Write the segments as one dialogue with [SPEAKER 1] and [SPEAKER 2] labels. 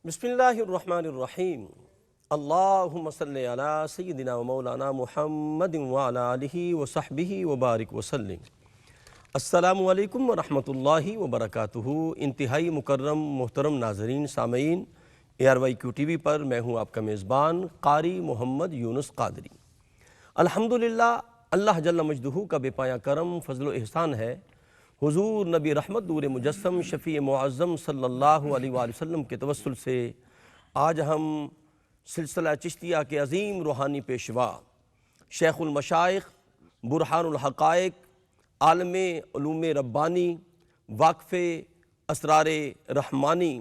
[SPEAKER 1] بسم اللہ الرحمن الرحیم اللہم صلی علی سیدنا و مولانا محمد وعلی آلہ وصحبہ وبارک وسلم۔ السلام علیکم ورحمۃ اللہ وبرکاتہ۔ انتہائی مکرم محترم ناظرین سامعین، ARYQ TV پر میں ہوں آپ کا میزبان قاری محمد یونس قادری۔ الحمدللہ اللہ جل مجدہ کا بے پایہ کرم فضل و احسان ہے، حضور نبی رحمت نور مجسم شفیع معظم صلی اللہ علیہ وآلہ وسلم کے توسل سے آج ہم سلسلہ چشتیہ کے عظیم روحانی پیشوا شیخ المشائخ برہان الحقائق عالم علوم ربانی واقف اسرار رحمانی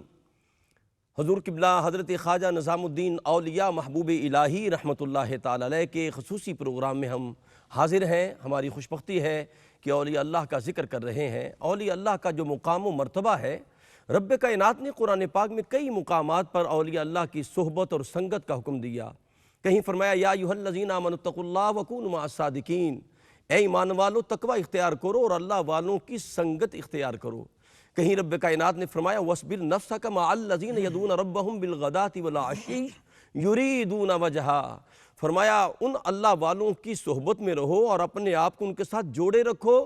[SPEAKER 1] حضور قبلہ حضرت خواجہ نظام الدین اولیاء محبوب الہی رحمۃ اللہ تعالی علیہ کے خصوصی پروگرام میں ہم حاضر ہیں۔ ہماری خوشبختی ہے کہ اولیاء اللہ کا ذکر کر رہے ہیں۔ اولیاء اللہ کا جو مقام و مرتبہ ہے، رب کائنات نے قرآن پاک میں کئی مقامات پر اولیاء اللہ کی صحبت اور سنگت کا حکم دیا۔ کہیں فرمایا یا ایھا الذین آمنوا اتقوا اللہ وکونوا مع الصادقین، اے ایمان والو تقوی اختیار کرو اور اللہ والوں کی سنگت اختیار کرو۔ کہیں رب کائنات نے فرمایا وَاصْبِرْ نَفْسَكَ مَعَ الَّذِينَ يَدْعُونَ رَبَّهُمْ بِالْغَدَاةِ وَالْعَشِيِّ يُرِيدُونَ وَجْهَهُ، فرمایا ان اللہ والوں کی صحبت میں رہو اور اپنے آپ کو ان کے ساتھ جوڑے رکھو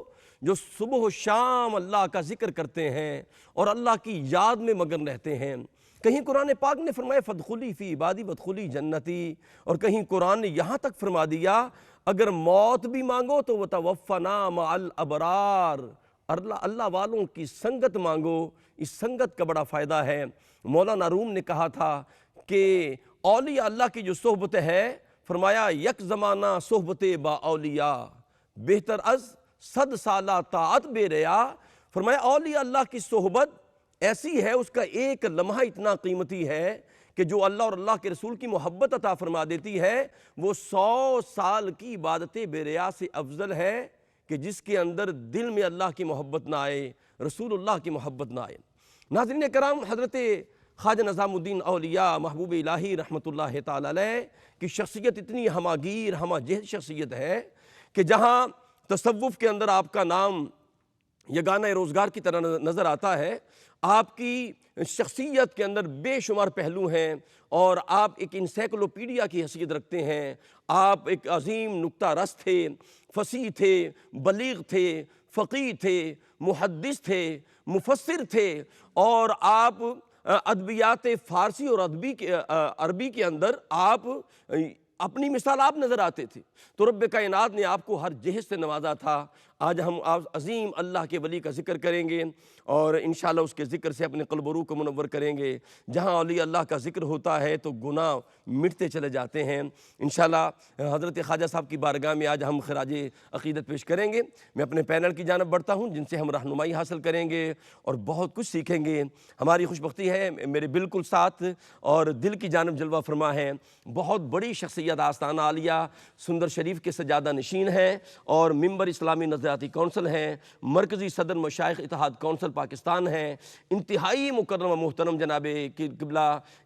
[SPEAKER 1] جو صبح و شام اللہ کا ذکر کرتے ہیں اور اللہ کی یاد میں مگن رہتے ہیں۔ کہیں قرآن پاک نے فرمایا فَادْخُلِي فِي عِبَادِي وَادْخُلِي جَنَّتِي، اور کہیں قرآن نے یہاں تک فرما دیا اگر موت بھی مانگو تو وَتَوَفَّنَا مَعَ الْأَبْرَارِ، اللہ والوں کی سنگت مانگو، اس سنگت کا بڑا فائدہ ہے۔ مولانا روم نے کہا تھا کہ اولیاء اللہ کی جو صحبت ہے، فرمایا یک زمانہ صحبت با اولیاء بہتر از 100 سالہ طاعت بے ریا۔ فرمایا اولیاء اللہ کی صحبت ایسی ہے، اس کا ایک لمحہ اتنا قیمتی ہے کہ جو اللہ اور اللہ کے رسول کی محبت عطا فرما دیتی ہے، وہ 100 سال کی عبادت بے ریا سے افضل ہے کہ جس کے اندر دل میں اللہ کی محبت نہ آئے، رسول اللہ کی محبت نہ آئے۔ ناظرین کرام، حضرت خواجہ نظام الدین اولیاء محبوب الہی رحمۃ اللہ تعالی علیہ کی شخصیت اتنی ہماگیر ہمہ جہت شخصیت ہے کہ جہاں تصوف کے اندر آپ کا نام یگانہ روزگار کی طرح نظر آتا ہے، آپ کی شخصیت کے اندر بے شمار پہلو ہیں اور آپ ایک انسائکلوپیڈیا کی حیثیت رکھتے ہیں۔ آپ ایک عظیم نکتہ رس تھے، فصیح تھے، بلیغ تھے، فقیہ تھے، محدث تھے، مفسر تھے، اور آپ ادبیات فارسی اور عربی کے اندر آپ اپنی مثال آپ نظر آتے تھے۔ تو رب کائنات نے آپ کو ہر جہت سے نوازا تھا۔ آج ہم عظیم اللہ کے ولی کا ذکر کریں گے اور انشاءاللہ اس کے ذکر سے اپنے قلب و روح کو منور کریں گے۔ جہاں اولیاء اللہ کا ذکر ہوتا ہے تو گناہ مٹتے چلے جاتے ہیں۔ انشاءاللہ حضرت خواجہ صاحب کی بارگاہ میں آج ہم خراج عقیدت پیش کریں گے۔ میں اپنے پینل کی جانب بڑھتا ہوں جن سے ہم رہنمائی حاصل کریں گے اور بہت کچھ سیکھیں گے۔ ہماری خوشبختی ہے میرے بالکل ساتھ اور دل کی جانب جلوہ فرما ہے، بہت بڑی شخصیت آستانہ عالیہ سندر شریف کے سجادہ نشین ہیں اور ممبر اسلامی نظریاتی کونسل ہیں، مرکزی صدر مشائخ اتحاد کونسل پاکستان ہیں، انتہائی مکرم و محترم جناب قبلہ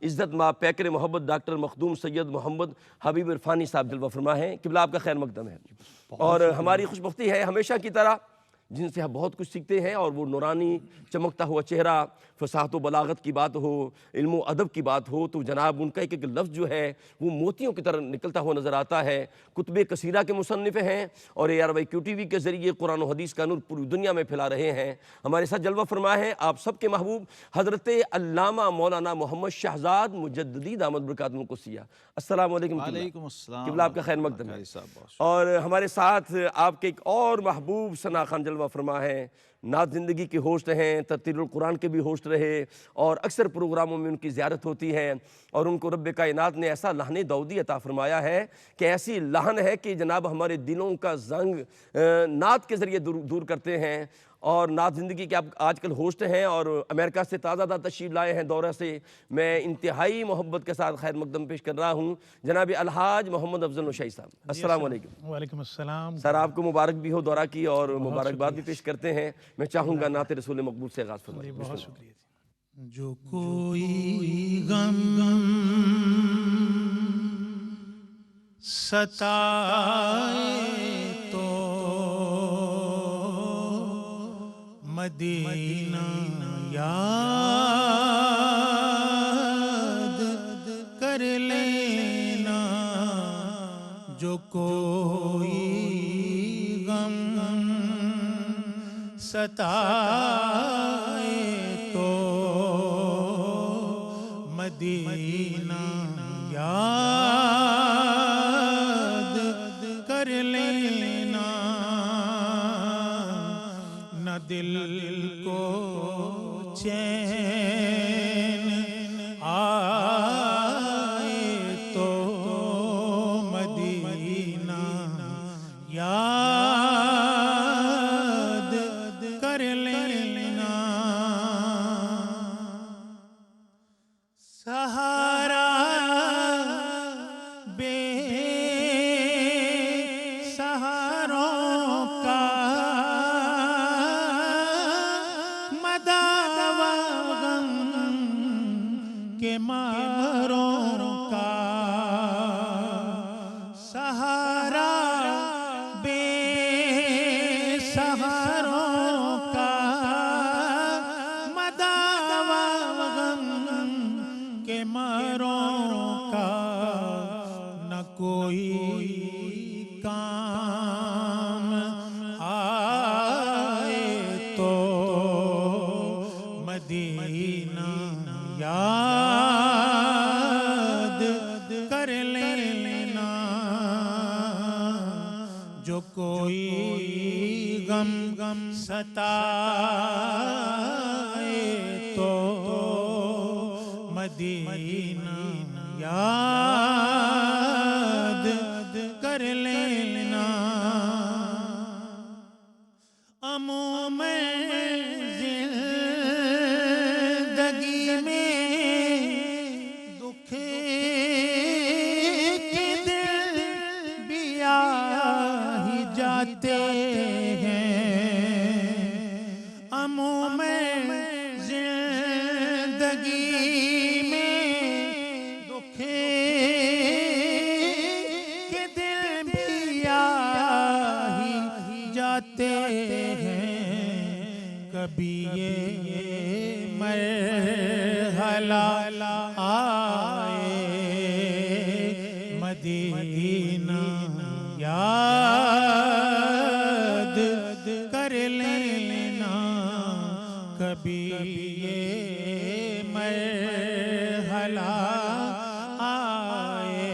[SPEAKER 1] عزت ماں پیکر محبت ڈاکٹر مخدوم سید محمد حبیب عرفانی صاحب جلوہ فرما ہیں۔ قبلہ آپ کا خیر مقدم ہے۔ اور ہماری خوشبختی ہے ہمیشہ کی طرح جن سے ہم بہت کچھ سیکھتے ہیں، اور وہ نورانی چمکتا ہوا چہرہ، فصاحت و بلاغت کی بات ہو، علم و ادب کی بات ہو تو جناب ان کا ایک لفظ جو ہے وہ موتیوں کی طرح نکلتا ہوا نظر آتا ہے۔ کتب کثیرہ کے مصنف ہیں اور ARYQ TV کے ذریعے قرآن و حدیث کا نور پوری دنیا میں پھیلا رہے ہیں۔ ہمارے ساتھ جلوہ فرما ہے آپ سب کے محبوب حضرت علامہ مولانا محمد شہزاد مجددی دامت برکاتہ القدسیہ۔ السلام علیکم قبلہ۔
[SPEAKER 2] وعلیکم السلام
[SPEAKER 1] قبلہ آپ کا خیر مقدم ہے۔ اور ہمارے ساتھ آپ کے ایک اور محبوب ثنا خان جلوہ فرما ہے، نعت زندگی کے ہوسٹ ہیں، ترتیل القرآن کے بھی ہوسٹ رہے اور اکثر پروگراموں میں ان کی زیارت ہوتی ہے، اور ان کو رب کائنات نے ایسا لہن داؤدی عطا فرمایا ہے کہ ایسی لہن ہے کہ جناب ہمارے دلوں کا زنگ نعت کے ذریعے دور کرتے ہیں۔ اور نعت زندگی کے آپ آج کل ہوسٹ ہیں اور امریکہ سے تازہ تشریف لائے ہیں دورہ سے۔ میں انتہائی محبت کے ساتھ خیر مقدم پیش کر رہا ہوں جناب الحاج محمد افضل نشائی صاحب۔ السلام علیکم۔
[SPEAKER 3] وعلیکم السلام۔
[SPEAKER 1] سر آپ کو مبارک بھی ہو دورہ کی اور مبارکباد بھی پیش کرتے ہیں۔ میں چاہوں گا نعت رسول مقبول سے آغاز فرمائیں۔
[SPEAKER 3] بہت شکریہ۔ جو کوئی غم ستائے تو مدینہ یاد ستائے تو مدینہ یاد کر لینا، نہ دل کو چین آئے تو مدینہ یاد کر لینا، سہارا بے سہاروں کا مداوا غم کے ماروں کا، سہارا بے سہاروں کا مداوا غم کے ماروں کا، نہ کوئی کام آئے تو مدینہ یاد کر لینا، جو کوئی غم ستائے تو مدینہ یاد کر لینا، عموم زندگی میں دکھ کے دل بھی آ ہی جاتے ہیں، عموم زندگی میں دکھ کے دل بھی آ ہی جاتے ہیں، کبھی یہ مرحلہ آئے مدینہ یاد کر لینا، کبھی یہ مرحلہ آئے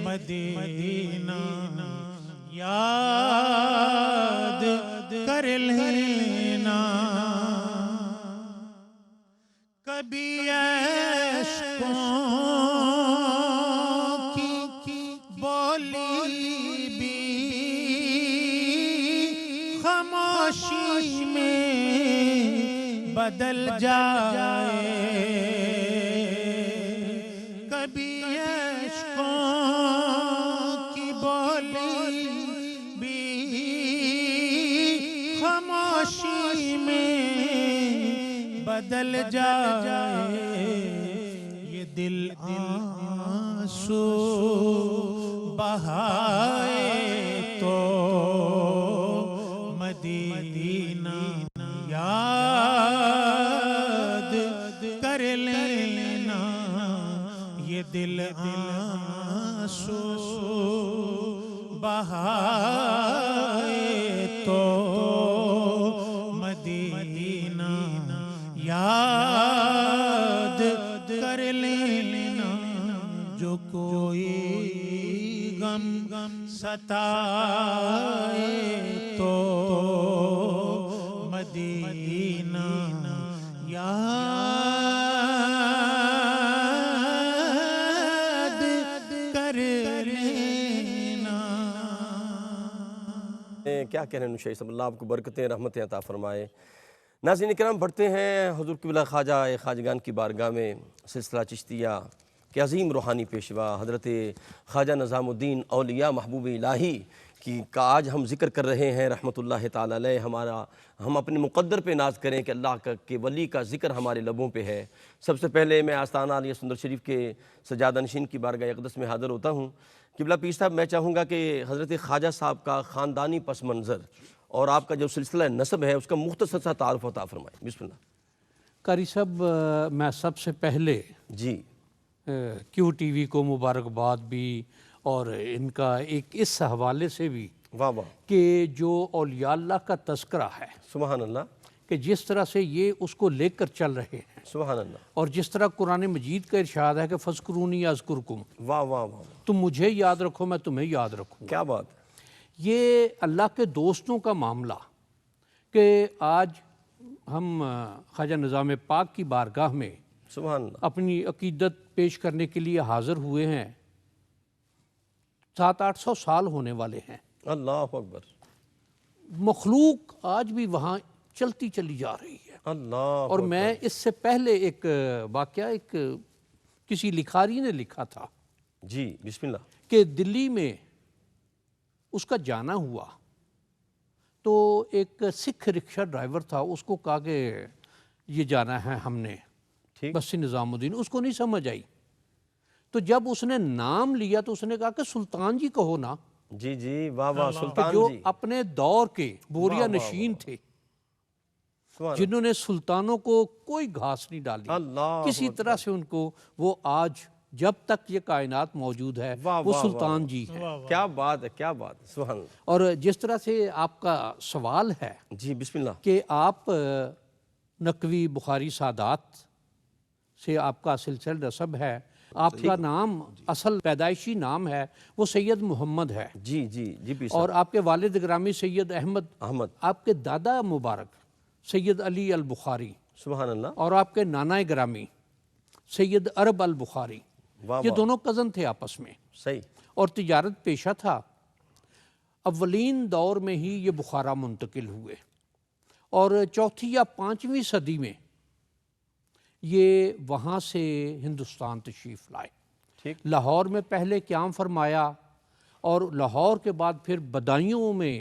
[SPEAKER 3] مدینہ یاد کر لینا، کبھی اشکوں کی بولی بھی خاموشی میں بدل جائے، کبھی اشکوں کی بولی بھی خاموشی میں بدل جائے، یہ دل آنسو بہائے تو مدینہ یاد کر لینا، یہ دل آنسو بہائے تو مدینہ یاد کر لینا، جو کوئی غم ستائے تو مدینہ یاد کر لینا۔
[SPEAKER 1] کیا کہنے نشائی صلی اللہ آپ کو برکتیں رحمتیں عطا فرمائے۔ ناظرین کرام، بڑھتے ہیں حضور قبلہ خواجہ خواجگان کی بارگاہ میں سلسلہ چشتیہ کے عظیم روحانی پیشوا حضرت خواجہ نظام الدین اولیاء محبوب الہی کا آج ہم ذکر کر رہے ہیں رحمت اللہ تعالی علیہ۔ ہم اپنے مقدر پہ ناز کریں کہ اللہ کے ولی کا ذکر ہمارے لبوں پہ ہے۔ سب سے پہلے میں آستانہ علیہ سندر شریف کے سجادہ نشین کی بارگاہ اقدس میں حاضر ہوتا ہوں۔ قبلہ پیر صاحب، میں چاہوں گا کہ حضرت خواجہ صاحب کا خاندانی پس منظر اور آپ کا جو سلسلہ نسب ہے اس کا مختصر سا تعارف عطا فرمائیں۔ بسم اللہ۔
[SPEAKER 2] قاری صاحب، میں سب سے پہلے
[SPEAKER 1] جی
[SPEAKER 2] کیو ٹی وی کو مبارکباد بھی اور ان کا ایک اس حوالے سے بھی
[SPEAKER 1] واہ واہ،
[SPEAKER 2] کہ جو اولیاء اللہ کا تذکرہ ہے
[SPEAKER 1] سبحان اللہ،
[SPEAKER 2] کہ جس طرح سے یہ اس کو لے کر چل رہے ہیں،
[SPEAKER 1] سبحان اللہ،
[SPEAKER 2] اور جس طرح قرآن مجید کا ارشاد ہے کہ فَاذْكُرُونِی اذکرکم،
[SPEAKER 1] واہ واہ واہ،
[SPEAKER 2] تم مجھے یاد رکھو میں تمہیں یاد رکھوں.
[SPEAKER 1] کیا بات ہے،
[SPEAKER 2] یہ اللہ کے دوستوں کا معاملہ کہ آج ہم خواجہ نظام پاک کی بارگاہ میں
[SPEAKER 1] سبحان اللہ،
[SPEAKER 2] اپنی عقیدت پیش کرنے کے لیے حاضر ہوئے ہیں. 700-800 سال ہونے والے ہیں.
[SPEAKER 1] اللہ اکبر،
[SPEAKER 2] مخلوق آج بھی وہاں چلتی چلی جا رہی ہے.
[SPEAKER 1] اللہ
[SPEAKER 2] اور میں اس سے پہلے ایک واقعہ کسی لکھاری نے لکھا تھا
[SPEAKER 1] جی بسم اللہ،
[SPEAKER 2] کہ دلی میں اس کا جانا ہوا تو ایک سکھ رکشہ ڈرائیور تھا، اس کو کہا کہ یہ جانا ہے ہم نے
[SPEAKER 1] ٹھیک،
[SPEAKER 2] بس نظام الدین. اس کو نہیں سمجھ آئی تو جب اس نے نام لیا تو اس نے کہا کہ سلطان جی کہو نا،
[SPEAKER 1] جی جی، واہ واہ،
[SPEAKER 2] کہ
[SPEAKER 1] سلطان
[SPEAKER 2] جو
[SPEAKER 1] جی،
[SPEAKER 2] اپنے دور کے بوریا
[SPEAKER 1] واہ واہ
[SPEAKER 2] نشین تھے،
[SPEAKER 1] سبحان اللہ،
[SPEAKER 2] جنہوں نے سلطانوں کو کوئی گھاس نہیں ڈالی،
[SPEAKER 1] اللہ
[SPEAKER 2] کسی طرح سے ان کو وہ آج جب تک یہ کائنات موجود ہے
[SPEAKER 1] واہ
[SPEAKER 2] وہ
[SPEAKER 1] واہ
[SPEAKER 2] سلطان جی ہیں.
[SPEAKER 1] کیا بات ہے، کیا بات ہے، سبحان اللہ،
[SPEAKER 2] اور جس طرح سے آپ کا سوال ہے
[SPEAKER 1] جی بسم اللہ،
[SPEAKER 2] کہ آپ نقوی بخاری سادات سے آپ کا سلسلہ نسب ہے، آپ کا نام اصل پیدائشی نام ہے وہ سید محمد ہے،
[SPEAKER 1] جی جی جی پی
[SPEAKER 2] اور
[SPEAKER 1] صاحب،
[SPEAKER 2] آپ کے والد گرامی سید
[SPEAKER 1] احمد،
[SPEAKER 2] آپ کے دادا مبارک سید علی البخاری،
[SPEAKER 1] سبحان اللہ،
[SPEAKER 2] اور آپ کے نانا گرامی سید عرب البخاری،
[SPEAKER 1] واہ
[SPEAKER 2] یہ
[SPEAKER 1] واہ،
[SPEAKER 2] دونوں کزن تھے آپس میں،
[SPEAKER 1] صحیح،
[SPEAKER 2] اور تجارت پیشہ تھا. اولین دور میں ہی یہ بخارا منتقل ہوئے اور 4 یا 5ویں صدی میں یہ وہاں سے ہندوستان تشریف لائے.
[SPEAKER 1] ٹھیک،
[SPEAKER 2] لاہور میں پہلے قیام فرمایا اور لاہور کے بعد پھر بدایوں میں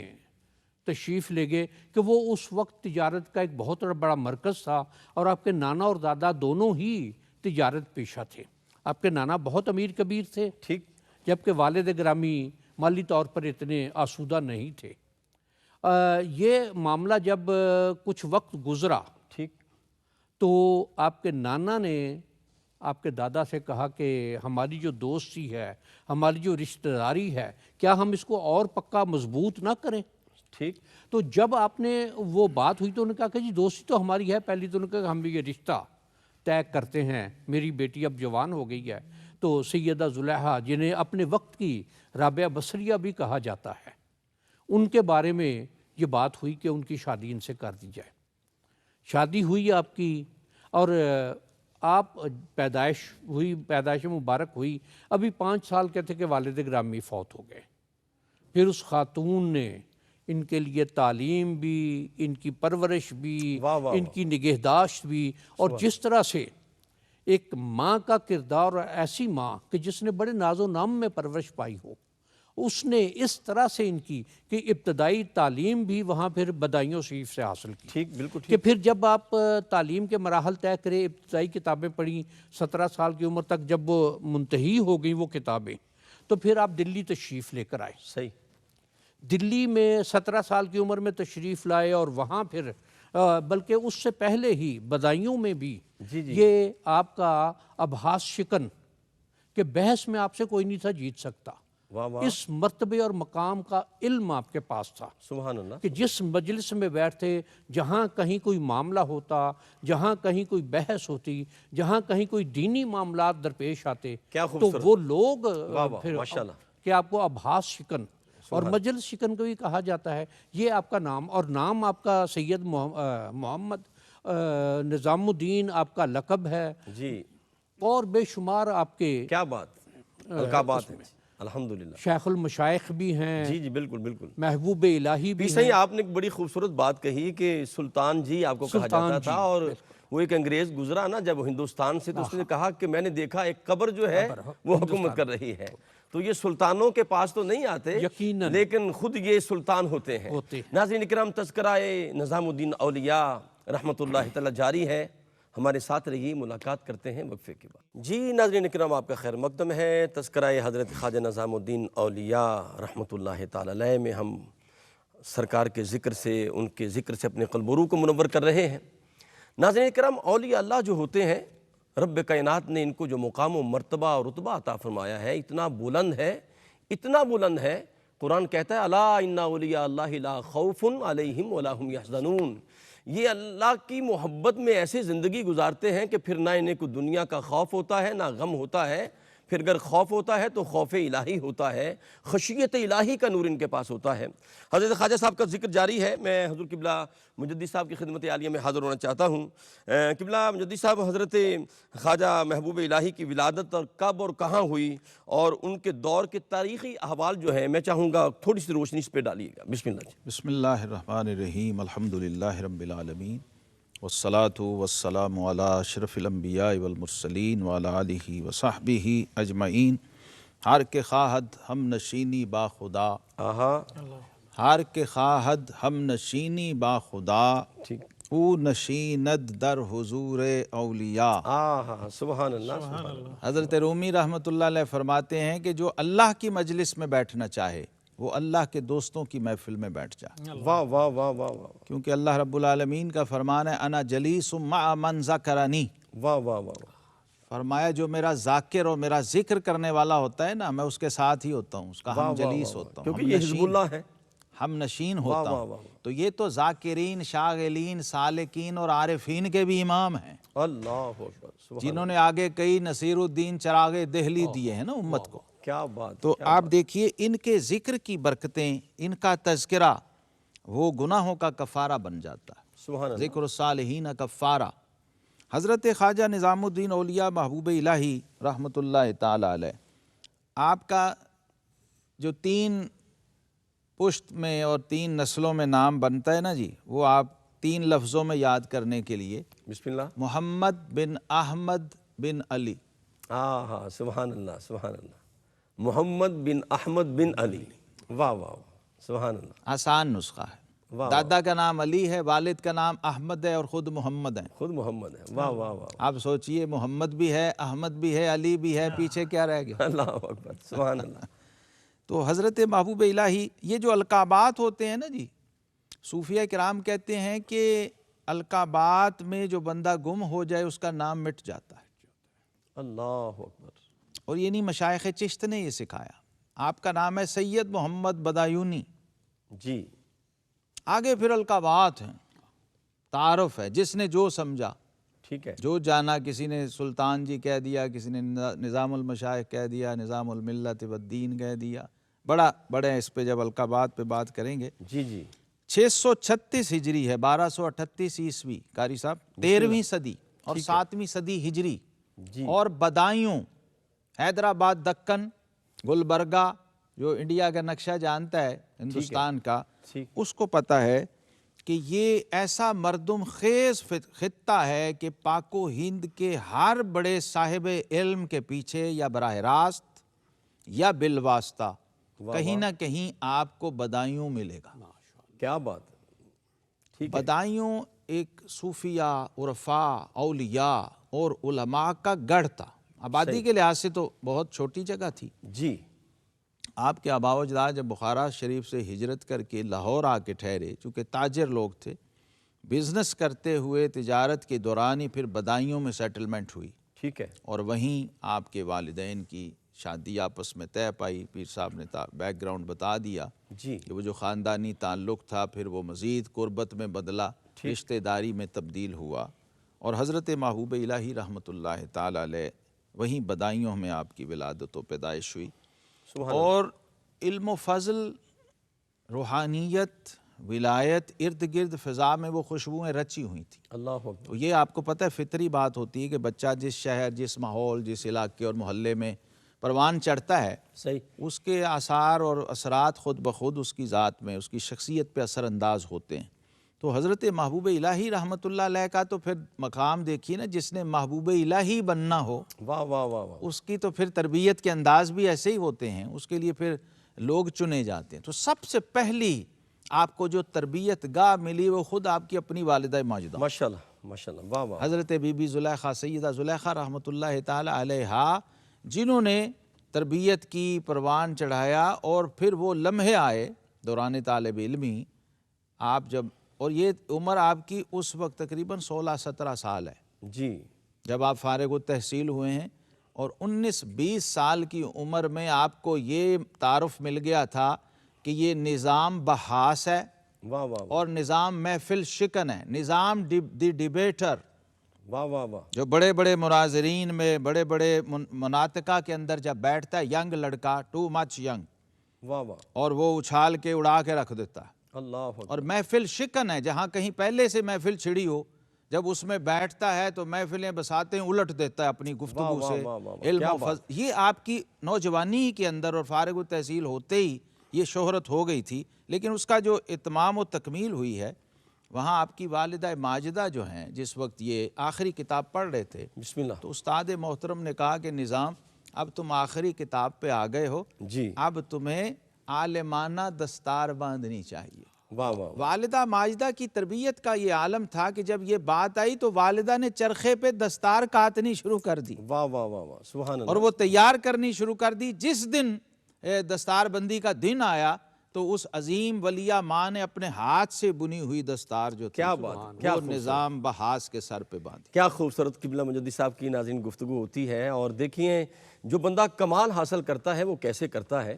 [SPEAKER 2] تشریف لے گئے کہ وہ اس وقت تجارت کا ایک بہت بڑا مرکز تھا، اور آپ کے نانا اور دادا دونوں ہی تجارت پیشہ تھے. آپ کے نانا بہت امیر کبیر تھے
[SPEAKER 1] ٹھیک،
[SPEAKER 2] جبکہ والد گرامی مالی طور پر اتنے آسودہ نہیں تھے. یہ معاملہ جب کچھ وقت گزرا
[SPEAKER 1] ٹھیک،
[SPEAKER 2] تو آپ کے نانا نے آپ کے دادا سے کہا کہ ہماری جو دوستی ہے، ہماری جو رشتہ داری ہے، کیا ہم اس کو اور پکا مضبوط نہ کریں؟
[SPEAKER 1] ٹھیک،
[SPEAKER 2] تو جب آپ نے وہ بات ہوئی تو انہوں نے کہا کہ جی دوستی تو ہماری ہے. پہلی تو انہوں نے کہا کہ ہم بھی یہ رشتہ طے کرتے ہیں، میری بیٹی اب جوان ہو گئی ہے تو سیدہ زلیخا جنہیں اپنے وقت کی رابعہ بصریہ بھی کہا جاتا ہے، ان کے بارے میں یہ بات ہوئی کہ ان کی شادی ان سے کر دی جائے. شادی ہوئی آپ کی، اور آپ پیدائش مبارک ہوئی. ابھی 5 سال کے تھے کہ والد گرامی فوت ہو گئے. پھر اس خاتون نے ان کے لیے تعلیم بھی، ان کی پرورش بھی،
[SPEAKER 1] واہ واہ
[SPEAKER 2] ان کی نگہداشت بھی، اور جس طرح سے ایک ماں کا کردار، اور ایسی ماں کہ جس نے بڑے ناز و نام میں پرورش پائی ہو، اس نے اس طرح سے ان کی کہ ابتدائی تعلیم بھی وہاں پھر بدایوں شریف سے حاصل کی.
[SPEAKER 1] ٹھیک، بالکل
[SPEAKER 2] کہ
[SPEAKER 1] ٹھیک،
[SPEAKER 2] پھر جب آپ تعلیم کے مراحل طے کرے، ابتدائی کتابیں پڑھیں 17 سال کی عمر تک، جب وہ منتہی ہو گئیں وہ کتابیں، تو پھر آپ دلی تشریف لے کر آئے.
[SPEAKER 1] صحیح،
[SPEAKER 2] دلی میں 17 سال کی عمر میں تشریف لائے، اور وہاں پھر بلکہ اس سے پہلے ہی بدایوں میں بھی
[SPEAKER 1] جی جی،
[SPEAKER 2] یہ آپ کا ابحاث شکن کہ بحث میں آپ سے کوئی نہیں تھا جیت سکتا،
[SPEAKER 1] واہ واہ،
[SPEAKER 2] اس مرتبے اور مقام کا علم آپ کے پاس تھا
[SPEAKER 1] سبحان اللہ،
[SPEAKER 2] کہ جس مجلس میں بیٹھتے، جہاں کہیں کوئی معاملہ ہوتا، جہاں کہیں کوئی بحث ہوتی، جہاں کہیں کوئی دینی معاملات درپیش آتے،
[SPEAKER 1] کیا
[SPEAKER 2] تو
[SPEAKER 1] خوبصورت،
[SPEAKER 2] وہ لوگ
[SPEAKER 1] واہ واہ،
[SPEAKER 2] پھر
[SPEAKER 1] ماشاءاللہ،
[SPEAKER 2] کہ آپ کو ابحاث شکن اور مجلس شکن کو بھی کہا جاتا ہے. یہ آپ کا نام، اور نام آپ کا سید محمد نظام الدین آپ کا لقب ہے،
[SPEAKER 1] جی،
[SPEAKER 2] اور بے شمار آپ کے
[SPEAKER 1] کیا بات، القابات ہیں، الحمدللہ،
[SPEAKER 2] شیخ المشائخ بھی ہیں،
[SPEAKER 1] جی جی، بالکل بالکل.
[SPEAKER 2] محبوب الہی بھی
[SPEAKER 1] صحیح،
[SPEAKER 2] ہیں.
[SPEAKER 1] آپ نے ایک بڑی خوبصورت بات کہی کہ سلطان جی آپ کو کہا جاتا تھا، اور وہ ایک انگریز گزرا نا جب ہندوستان سے، تو اس نے کہا کہ میں نے دیکھا ایک قبر جو ہے وہ حکومت کر رہی ہے. تو یہ سلطانوں کے پاس تو نہیں آتے
[SPEAKER 2] یقیناً
[SPEAKER 1] لیکن خود یہ سلطان ہوتے ہیں. ناظرین اکرام، تذکرہ نظام الدین اولیاء رحمۃ اللہ تعالی جاری ہے. ہمارے ساتھ رہیے، ملاقات کرتے ہیں وقفے کے بعد. جی ناظرین اکرام، آپ کا خیر مقدم ہے. تذکرہ حضرت خواجہ نظام الدین اولیاء رحمۃ اللہ تعالی علیہ میں ہم سرکار کے ذکر سے، ان کے ذکر سے اپنے قلب و روح کو منور کر رہے ہیں. ناظرین اکرام، اولیاء اللہ جو ہوتے ہیں، رب کائنات نے ان کو جو مقام و مرتبہ اور رتبہ عطا فرمایا ہے، اتنا بلند ہے قرآن کہتا ہے الا ان اولیاء اللہ لا خوف علیہم ولا هم یحزنون، یہ اللہ کی محبت میں ایسے زندگی گزارتے ہیں کہ پھر نہ انہیں کوئی دنیا کا خوف ہوتا ہے نہ غم ہوتا ہے، پھر اگر خوف ہوتا ہے تو خوف الہی ہوتا ہے، خشیت الہی کا نور ان کے پاس ہوتا ہے۔ حضرت خواجہ صاحب کا ذکر جاری ہے، میں حضور قبلہ مجدد صاحب کی خدمت عالیہ میں حاضر ہونا چاہتا ہوں۔ قبلہ مجدد صاحب، حضرت خواجہ محبوب الہی کی ولادت اور کب اور کہاں ہوئی اور ان کے دور کے تاریخی احوال جو ہیں میں چاہوں گا تھوڑی سی روشنی اس پہ ڈالیے گا۔ بسم اللہ جی۔
[SPEAKER 4] بسم اللہ الرحمن الرحیم، الحمدللہ رب العالمین، والصلاة والسلام علی اشرف الانبیاء والمرسلین وعلی آلہ وصحبہ اجمعین۔ ہر کے خواہد ہم نشینی با خدا، ہر کے خواہد ہم نشینی با خدا،
[SPEAKER 1] ٹھیک،
[SPEAKER 4] او نشیند در حضور اولیاء۔
[SPEAKER 1] سبحان اللہ سبحان اللہ۔
[SPEAKER 4] حضرت رومی رحمۃ اللہ علیہ فرماتے ہیں کہ جو اللہ کی مجلس میں بیٹھنا چاہے وہ اللہ کے دوستوں کی محفل میں بیٹھ جائے،
[SPEAKER 1] واہ واہ واہ واہ واہ
[SPEAKER 4] کیونکہ اللہ رب العالمین کا فرمان ہے انا جلیس مع من ذکرنی،
[SPEAKER 1] واہ واہ واہ،
[SPEAKER 4] فرمایا جو میرا ذاکر اور میرا ذکر کرنے والا ہوتا ہے نا، میں اس کے ساتھ ہی ہوتا ہوں، اس کا ہم جلیس ہوتا ہوں،
[SPEAKER 1] کیونکہ یہ حزب اللہ ہے۔
[SPEAKER 4] ہم نشین ہوتا
[SPEAKER 1] واہ
[SPEAKER 4] ہوں۔
[SPEAKER 1] واہ۔
[SPEAKER 4] تو یہ تو ذاکرین، شاغلین، سالکین اور عارفین کے بھی امام ہیں،
[SPEAKER 1] اللہ اکبر، سبحان
[SPEAKER 4] جنہوں نے آگے کئی نصیر الدین چراغ دہلی دیے ہیں نا امت کو۔
[SPEAKER 1] کیا بات۔
[SPEAKER 4] تو آپ دیکھیے ان کے ذکر کی برکتیں، ان کا تذکرہ وہ گناہوں کا کفارہ بن جاتا ہے۔
[SPEAKER 1] سبحان اللہ۔
[SPEAKER 4] ذکر الصالحین کفارہ۔ حضرت خواجہ نظام الدین اولیاء محبوب الہی رحمۃ اللہ تعالی علیہ، آپ کا جو 3 پشت میں اور 3 نسلوں میں نام بنتا ہے نا جی، وہ آپ 3 لفظوں میں یاد کرنے کے لیے
[SPEAKER 1] بسم اللہ۔
[SPEAKER 4] محمد بن احمد بن علی۔
[SPEAKER 1] سبحان اللہ سبحان اللہ، محمد بن احمد بن علی، واہ واہ، سبحان اللہ،
[SPEAKER 4] آسان نسخہ ہے۔
[SPEAKER 1] واہ،
[SPEAKER 4] دادا کا نام علی ہے، والد کا نام احمد ہے اور خود محمد ہیں۔
[SPEAKER 1] خود محمد ہے، واہ واہ واہ،
[SPEAKER 4] آپ سوچئے محمد بھی ہے، احمد بھی ہے، علی بھی ہے، پیچھے کیا رہ گیا؟
[SPEAKER 1] اللہ اکبر، سبحان اللہ۔
[SPEAKER 4] تو حضرت محبوب الہی، یہ جو القابات ہوتے ہیں نا جی، صوفیہ کرام کہتے ہیں کہ القابات میں جو بندہ گم ہو جائے اس کا نام مٹ جاتا ہے۔
[SPEAKER 1] اللہ اکبر،
[SPEAKER 4] اور یہ نہیں مشائخ چشت نے یہ سکھایا۔ آپ کا نام ہے سید محمد بدایونی،
[SPEAKER 1] جی،
[SPEAKER 4] آگے پھر القابات ہیں، تعارف ہے، جس نے جو سمجھا،
[SPEAKER 1] ٹھیک ہے،
[SPEAKER 4] جو جانا، کسی نے سلطان جی کہہ دیا، کسی نے نظام المشائخ کہہ دیا، نظام الملت والدین کہہ دیا، بڑے اس پہ جب القابات پہ بات کریں گے۔
[SPEAKER 1] جی جی،
[SPEAKER 4] 636 ہجری ہے، 1238 عیسوی، قاری صاحب 13ویں صدی اور 7ویں صدی ہجری،
[SPEAKER 1] جی،
[SPEAKER 4] اور بدایوں، حیدرآباد، دکن، گلبرگہ، جو انڈیا کا نقشہ جانتا ہے ہندوستان کا،
[SPEAKER 1] ٹھیک،
[SPEAKER 4] اس کو پتہ ہے کہ یہ ایسا مردم خیز خطہ ہے کہ پاک و ہند کے ہر بڑے صاحب علم کے پیچھے یا براہ راست یا بالواسطہ کہیں نہ کہیں آپ کو بدایوں ملے گا۔
[SPEAKER 1] کیا بات ہے، ٹھیک ہے،
[SPEAKER 4] بدایوں ایک صوفیہ، عرفاء، اولیاء اور علماء کا گڑھ تھا۔ آبادی کے لحاظ سے تو بہت چھوٹی جگہ تھی۔
[SPEAKER 1] جی،
[SPEAKER 4] آپ کے آباء و اجداد جب بخارا شریف سے ہجرت کر کے لاہور آ کے ٹھہرے، چونکہ تاجر لوگ تھے، بزنس کرتے ہوئے تجارت کے دوران ہی پھر بدایوں میں سیٹلمنٹ ہوئی،
[SPEAKER 1] ٹھیک ہے،
[SPEAKER 4] اور وہیں آپ کے والدین کی شادی آپس میں طے پائی۔ پیر صاحب نے بیک گراؤنڈ بتا دیا
[SPEAKER 1] جی،
[SPEAKER 4] کہ وہ جو خاندانی تعلق تھا پھر وہ مزید قربت میں بدلا، رشتہ داری میں تبدیل ہوا، اور حضرت محبوب الہی رحمۃ اللہ تعالی علیہ وہیں بدایوں میں آپ کی ولادت و پیدائش ہوئی، اور علم و فضل، روحانیت، ولایت، ارد گرد فضا میں وہ خوشبوئیں رچی ہوئی تھیں۔
[SPEAKER 1] اللہ اکبر،
[SPEAKER 4] تو یہ آپ کو پتہ ہے فطری بات ہوتی ہے کہ بچہ جس شہر، جس ماحول، جس علاقے اور محلے میں پروان چڑھتا ہے،
[SPEAKER 1] صحیح،
[SPEAKER 4] اس کے آثار اور اثرات خود بخود اس کی ذات میں، اس کی شخصیت پہ اثر انداز ہوتے ہیں۔ تو حضرت محبوب الہی رحمۃ اللہ علیہ کا تو پھر مقام دیکھیے نا، جس نے محبوب الہی بننا ہو
[SPEAKER 1] واہ واہ واہ واہ،
[SPEAKER 4] اس کی تو پھر تربیت کے انداز بھی ایسے ہی ہوتے ہیں، اس کے لیے پھر لوگ چنے جاتے ہیں۔ تو سب سے پہلی آپ کو جو تربیت گاہ ملی وہ خود آپ کی اپنی والدہ ماجدہ،
[SPEAKER 1] ماشاءاللہ ماشاءاللہ، واہ واہ،
[SPEAKER 4] حضرت بی بی زلیخا، سیدہ زلیخا رحمۃ اللہ تعالی علیہا، جنہوں نے تربیت کی، پروان چڑھایا، اور پھر وہ لمحے آئے دوران طالب علمی، آپ جب، اور یہ عمر آپ کی اس وقت تقریباً 16-17 سال ہے
[SPEAKER 1] جی،
[SPEAKER 4] جب آپ فارغ التحصیل ہوئے ہیں، اور 19-20 سال کی عمر میں آپ کو یہ تعارف مل گیا تھا کہ یہ نظام بحاث ہے
[SPEAKER 1] واہ واہ
[SPEAKER 4] اور نظام محفل شکن ہے، نظام دی ڈیبیٹر،
[SPEAKER 1] واہ واہ واہ،
[SPEAKER 4] جو بڑے بڑے مناظرین میں بڑے بڑے مناطقہ کے اندر جب بیٹھتا ہے، ینگ لڑکا، ٹو مچ ینگ،
[SPEAKER 1] واہ واہ،
[SPEAKER 4] اور وہ اچھال کے اڑا کے رکھ دیتا ہے،
[SPEAKER 1] اللہ اکبر،
[SPEAKER 4] اور محفل شکن ہے، جہاں کہیں پہلے سے محفل چھڑی ہو، جب اس میں بیٹھتا ہے تو محفلیں بساتیں الٹ دیتا ہے اپنی گفتگو
[SPEAKER 1] واہ
[SPEAKER 4] سے،
[SPEAKER 1] واہ واہ،
[SPEAKER 4] علم
[SPEAKER 1] کیا
[SPEAKER 4] و
[SPEAKER 1] بات۔
[SPEAKER 4] فضل۔ یہ آپ کی نوجوانی کے اندر اور فارغ التحصیل ہوتے ہی یہ شہرت ہو گئی تھی، لیکن اس کا جو اتمام و تکمیل ہوئی ہے، وہاں آپ کی والدہ ماجدہ جو ہیں، جس وقت یہ آخری کتاب پڑھ رہے تھے
[SPEAKER 1] بسم اللہ،
[SPEAKER 4] تو استاد محترم نے کہا کہ نظام، اب تم آخری کتاب پہ آ گئے ہو،
[SPEAKER 1] جی،
[SPEAKER 4] اب تمہیں عالمانہ دستار باندھنی چاہیے۔
[SPEAKER 1] واہ واہ واہ،
[SPEAKER 4] والدہ ماجدہ کی تربیت کا یہ عالم تھا کہ جب یہ بات آئی تو والدہ نے چرخے پہ دستار کاتنی شروع کر دی
[SPEAKER 1] واہ واہ واہ واہ، سبحان
[SPEAKER 4] اور
[SPEAKER 1] اللہ،
[SPEAKER 4] وہ تیار کرنی شروع کر دی۔ جس دن دستار بندی کا دن آیا تو اس عظیم ولیہ ماں نے اپنے ہاتھ سے بنی ہوئی دستار جو تھی،
[SPEAKER 1] کیا بات ہے، کیا
[SPEAKER 4] وہ
[SPEAKER 1] خوبصورت،
[SPEAKER 4] نظام بحاث کے سر پہ باندھی۔
[SPEAKER 1] کیا خوبصورت قبلہ مجدد صاحب کی ناظرین گفتگو ہوتی ہے، اور دیکھیں جو بندہ کمال حاصل کرتا ہے وہ کیسے کرتا ہے۔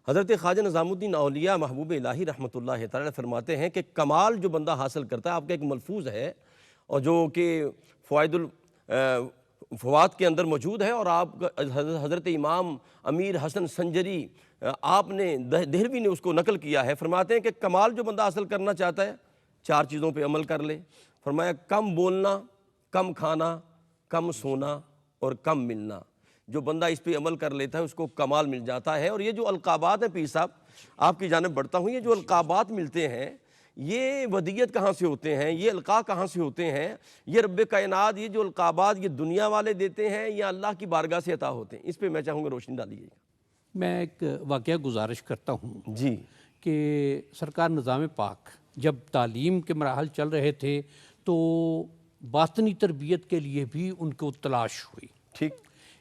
[SPEAKER 1] حضرت خواجہ نظام الدین اولیاء محبوب الہی رحمۃ اللہ تعالی فرماتے ہیں کہ کمال جو بندہ حاصل کرتا ہے، آپ کا ایک ملفوظ ہے اور جو کہ فوائد الفوات کے اندر موجود ہے، اور آپ حضرت امام امیر حسن سنجری آپ نے دہلوی نے اس کو نقل کیا ہے، فرماتے ہیں کہ کمال جو بندہ حاصل کرنا چاہتا ہے 4 چیزوں پہ عمل کر لے۔ فرمایا کم بولنا، کم کھانا، کم سونا اور کم ملنا۔ جو بندہ اس پہ عمل کر لیتا ہے اس کو کمال مل جاتا ہے۔ اور یہ جو القابات ہیں، پیر صاحب آپ کی جانب بڑھتا ہوں، یہ جو القابات ملتے ہیں یہ ودیت کہاں سے ہوتے ہیں، یہ القاء کہاں سے ہوتے ہیں، یہ رب کائنات یہ جو القابات یہ دنیا والے دیتے ہیں یا اللہ کی بارگاہ سے عطا ہوتے ہیں؟ اس پہ میں چاہوں گا روشنی ڈالیے گا۔
[SPEAKER 2] میں ایک واقعہ گزارش کرتا ہوں
[SPEAKER 1] جی،
[SPEAKER 2] کہ سرکار نظام پاک جب تعلیم کے مراحل چل رہے تھے تو باطنی تربیت کے لیے بھی ان کو تلاش ہوئی۔
[SPEAKER 1] ٹھیک،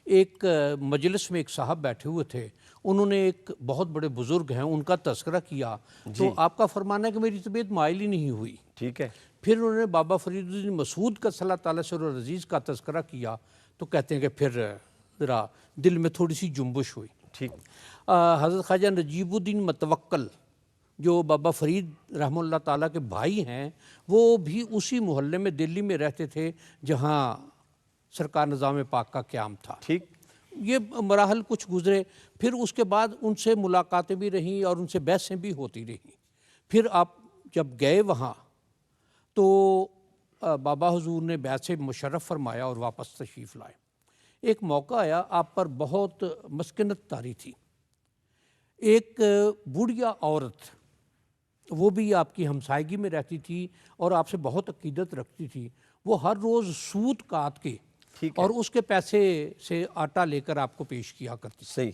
[SPEAKER 2] ایک مجلس میں ایک صاحب بیٹھے ہوئے تھے، انہوں نے ایک بہت بڑے بزرگ ہیں ان کا تذکرہ کیا، تو آپ کا فرمانا ہے کہ میری طبیعت مائل ہی نہیں ہوئی۔
[SPEAKER 1] ٹھیک ہے،
[SPEAKER 2] پھر انہوں نے بابا فرید الدین مسعود کا صلی اللہ تعالیٰ سر عزیز کا تذکرہ کیا، تو کہتے ہیں کہ پھر ذرا دل میں تھوڑی سی جنبش ہوئی۔
[SPEAKER 1] ٹھیک،
[SPEAKER 2] حضرت خواجہ نجیب الدین متوکل جو بابا فرید رحمہ اللہ تعالیٰ کے بھائی ہیں، وہ بھی اسی محلے میں دلی میں رہتے تھے جہاں سرکار نظام پاک کا قیام تھا۔
[SPEAKER 1] ٹھیک،
[SPEAKER 2] یہ مراحل کچھ گزرے، پھر اس کے بعد ان سے ملاقاتیں بھی رہیں اور ان سے بحثیں بھی ہوتی رہیں۔ پھر آپ جب گئے وہاں تو بابا حضور نے بیعت سے مشرف فرمایا اور واپس تشریف لائے۔ ایک موقع آیا، آپ پر بہت مسکنت طاری تھی۔ ایک بوڑھیا عورت، وہ بھی آپ کی ہمسائیگی میں رہتی تھی اور آپ سے بہت عقیدت رکھتی تھی، وہ ہر روز سوت کاٹ کے اور اس کے پیسے سے آٹا لے کر آپ کو پیش کیا کرتی تھی۔
[SPEAKER 1] صحیح،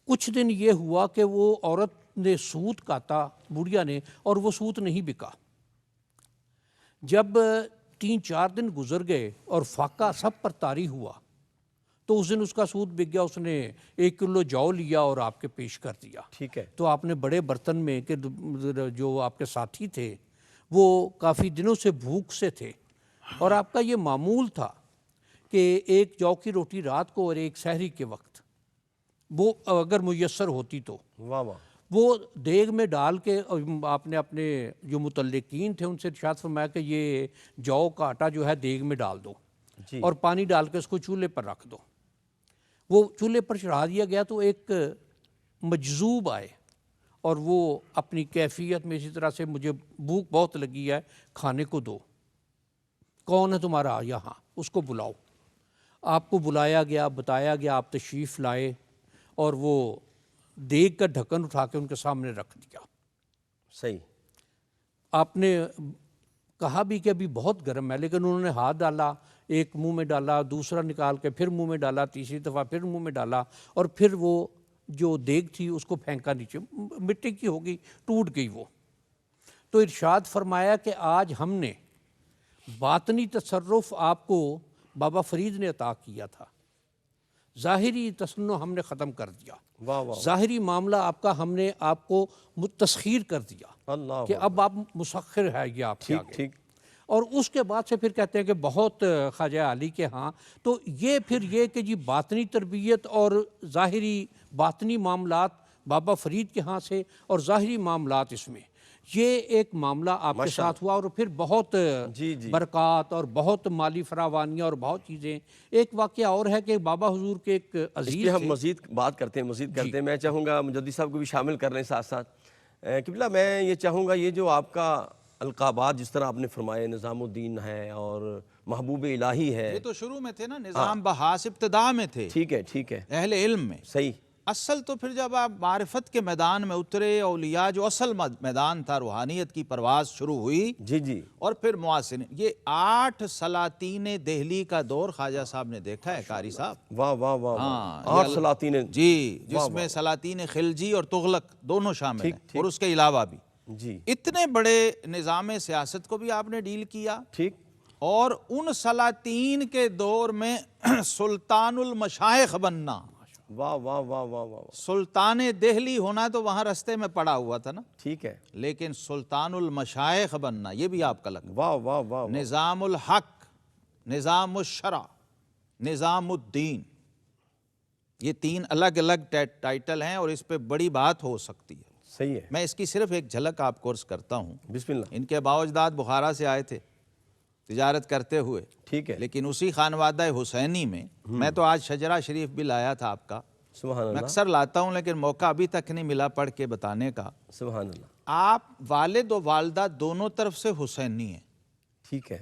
[SPEAKER 2] کچھ دن یہ ہوا کہ وہ عورت نے سوت کاٹا بوڑھیا نے اور وہ سوت نہیں بکا۔ جب 3-4 دن گزر گئے اور فاقہ سب پر طاری ہوا تو اس دن اس کا سوت بک گیا، اس نے 1 کلو جو لیا اور آپ کے پیش کر دیا۔
[SPEAKER 1] ٹھیک ہے،
[SPEAKER 2] تو آپ نے بڑے برتن میں کہ جو آپ کے ساتھی تھے وہ کافی دنوں سے بھوک سے تھے، اور آپ کا یہ معمول تھا کہ 1 جو کی روٹی رات کو اور 1 سحری کے وقت، وہ اگر میسر ہوتی تو
[SPEAKER 1] واہ واہ،
[SPEAKER 2] وہ دیگ میں ڈال کے، آپ نے اپنے جو متعلقین تھے ان سے ارشاد فرمایا کہ یہ جو کا آٹا جو ہے دیگ میں ڈال دو
[SPEAKER 1] جی،
[SPEAKER 2] اور پانی ڈال کے اس کو چولہے پر رکھ دو۔ وہ چولہے پر چڑھا دیا گیا تو ایک مجذوب آئے اور وہ اپنی کیفیت میں اسی طرح سے مجھے بھوک بہت لگی ہے، کھانے کو دو، کون ہے تمہارا یہاں، اس کو بلاؤ۔ آپ کو بلایا گیا، بتایا گیا، آپ تشریف لائے اور وہ دیگ کا ڈھکن اٹھا کے ان کے سامنے رکھ دیا۔
[SPEAKER 1] صحیح،
[SPEAKER 2] آپ نے کہا بھی کہ ابھی بہت گرم ہے، لیکن انہوں نے ہاتھ ڈالا، ایک منہ میں ڈالا، دوسرا نکال کے پھر منہ میں ڈالا، تیسری دفعہ پھر منہ میں ڈالا، اور پھر وہ جو دیگ تھی اس کو پھینکا نیچے، مٹی کی ہوگی، ٹوٹ گئی وہ۔ تو ارشاد فرمایا کہ آج ہم نے باطنی تصرف آپ کو بابا فرید نے عطا کیا تھا، ظاہری تصنع ہم نے ختم کر دیا،
[SPEAKER 1] واہ واہ،
[SPEAKER 2] ظاہری معاملہ آپ کا ہم نے آپ کو تسخیر کر دیا
[SPEAKER 1] اللہ،
[SPEAKER 2] کہ اب آپ مسخر ہے یہ آپ کے
[SPEAKER 1] ٹھیک
[SPEAKER 2] آگے۔
[SPEAKER 1] ٹھیک،
[SPEAKER 2] اور اس کے بعد سے پھر کہتے ہیں کہ بہت خواجہ علی کے ہاں، تو یہ پھر یہ کہ جی باطنی تربیت اور ظاہری باطنی معاملات بابا فرید کے ہاں سے، اور ظاہری معاملات اس میں یہ ایک معاملہ آپ کے ساتھ ہوا، اور پھر بہت برکات اور بہت مالی فراوانیاں اور بہت چیزیں۔ ایک واقعہ اور ہے کہ بابا حضور کے ایک
[SPEAKER 1] اس
[SPEAKER 2] عزیز
[SPEAKER 1] پہ ہم
[SPEAKER 2] تھے،
[SPEAKER 1] مزید بات کرتے ہیں میں چاہوں گا مجدد صاحب کو بھی شامل کر رہے ہیں ساتھ ساتھ۔ قبلہ میں یہ چاہوں گا یہ جو آپ کا القابات جس طرح آپ نے فرمائے، نظام الدین ہے اور محبوب الہی ہے،
[SPEAKER 4] یہ تو شروع میں تھے نا، نظام بحاس ابتدا میں تھے،
[SPEAKER 1] ٹھیک ہے
[SPEAKER 4] اہل علم میں۔
[SPEAKER 1] صحیح۔
[SPEAKER 4] اصل تو پھر جب آپ معرفت کے میدان میں اترے، اولیاء جو اصل میدان تھا، روحانیت کی پرواز شروع ہوئی،
[SPEAKER 1] جی
[SPEAKER 4] اور پھر معاصرین۔ یہ 8 سلاطین دہلی کا دور خواجہ صاحب نے دیکھا ہے قاری صاحب۔
[SPEAKER 1] واہ واہ واہ،
[SPEAKER 4] ہاں،
[SPEAKER 1] 8 سلاطین،
[SPEAKER 4] جی، جس میں سلاطین خلجی اور تغلق دونوں شامل ہیں، اور اس کے علاوہ بھی
[SPEAKER 1] جی
[SPEAKER 4] اتنے بڑے نظام سیاست کو بھی آپ نے ڈیل کیا۔
[SPEAKER 1] ٹھیک۔
[SPEAKER 4] اور ان سلاطین کے دور میں سلطان المشائخ بننا،
[SPEAKER 1] واہ واہ واہ واہ واہ،
[SPEAKER 4] سلطان دہلی ہونا تو وہاں رستے میں پڑا ہوا تھا نا،
[SPEAKER 1] ٹھیک ہے،
[SPEAKER 4] لیکن سلطان المشائخ بننا یہ بھی آپ کا لقب۔
[SPEAKER 1] واہ واہ واہ،
[SPEAKER 4] نظام الحق، نظام الشرع، نظام الدین، یہ 3 الگ الگ ٹائٹل ہیں، اور اس پہ بڑی بات ہو سکتی ہے۔
[SPEAKER 1] صحیح ہے،
[SPEAKER 4] میں اس کی صرف ایک جھلک آپ کو عرض کرتا ہوں۔
[SPEAKER 1] بسم اللہ۔
[SPEAKER 4] ان کے باء اجداد بخارا سے آئے تھے تجارت کرتے ہوئے،
[SPEAKER 1] ٹھیک ہے،
[SPEAKER 4] لیکن اسی خانوادہ حسینی میں، میں تو آج شجرہ شریف بھی لایا تھا آپ کا،
[SPEAKER 1] سبحان
[SPEAKER 4] میں
[SPEAKER 1] اللہ،
[SPEAKER 4] اکثر لاتا ہوں لیکن موقع ابھی تک نہیں ملا پڑھ کے بتانے کا۔
[SPEAKER 1] سبحان اللہ،
[SPEAKER 4] آپ والد و والدہ دونوں طرف سے حسینی ہیں،
[SPEAKER 1] ٹھیک ہے،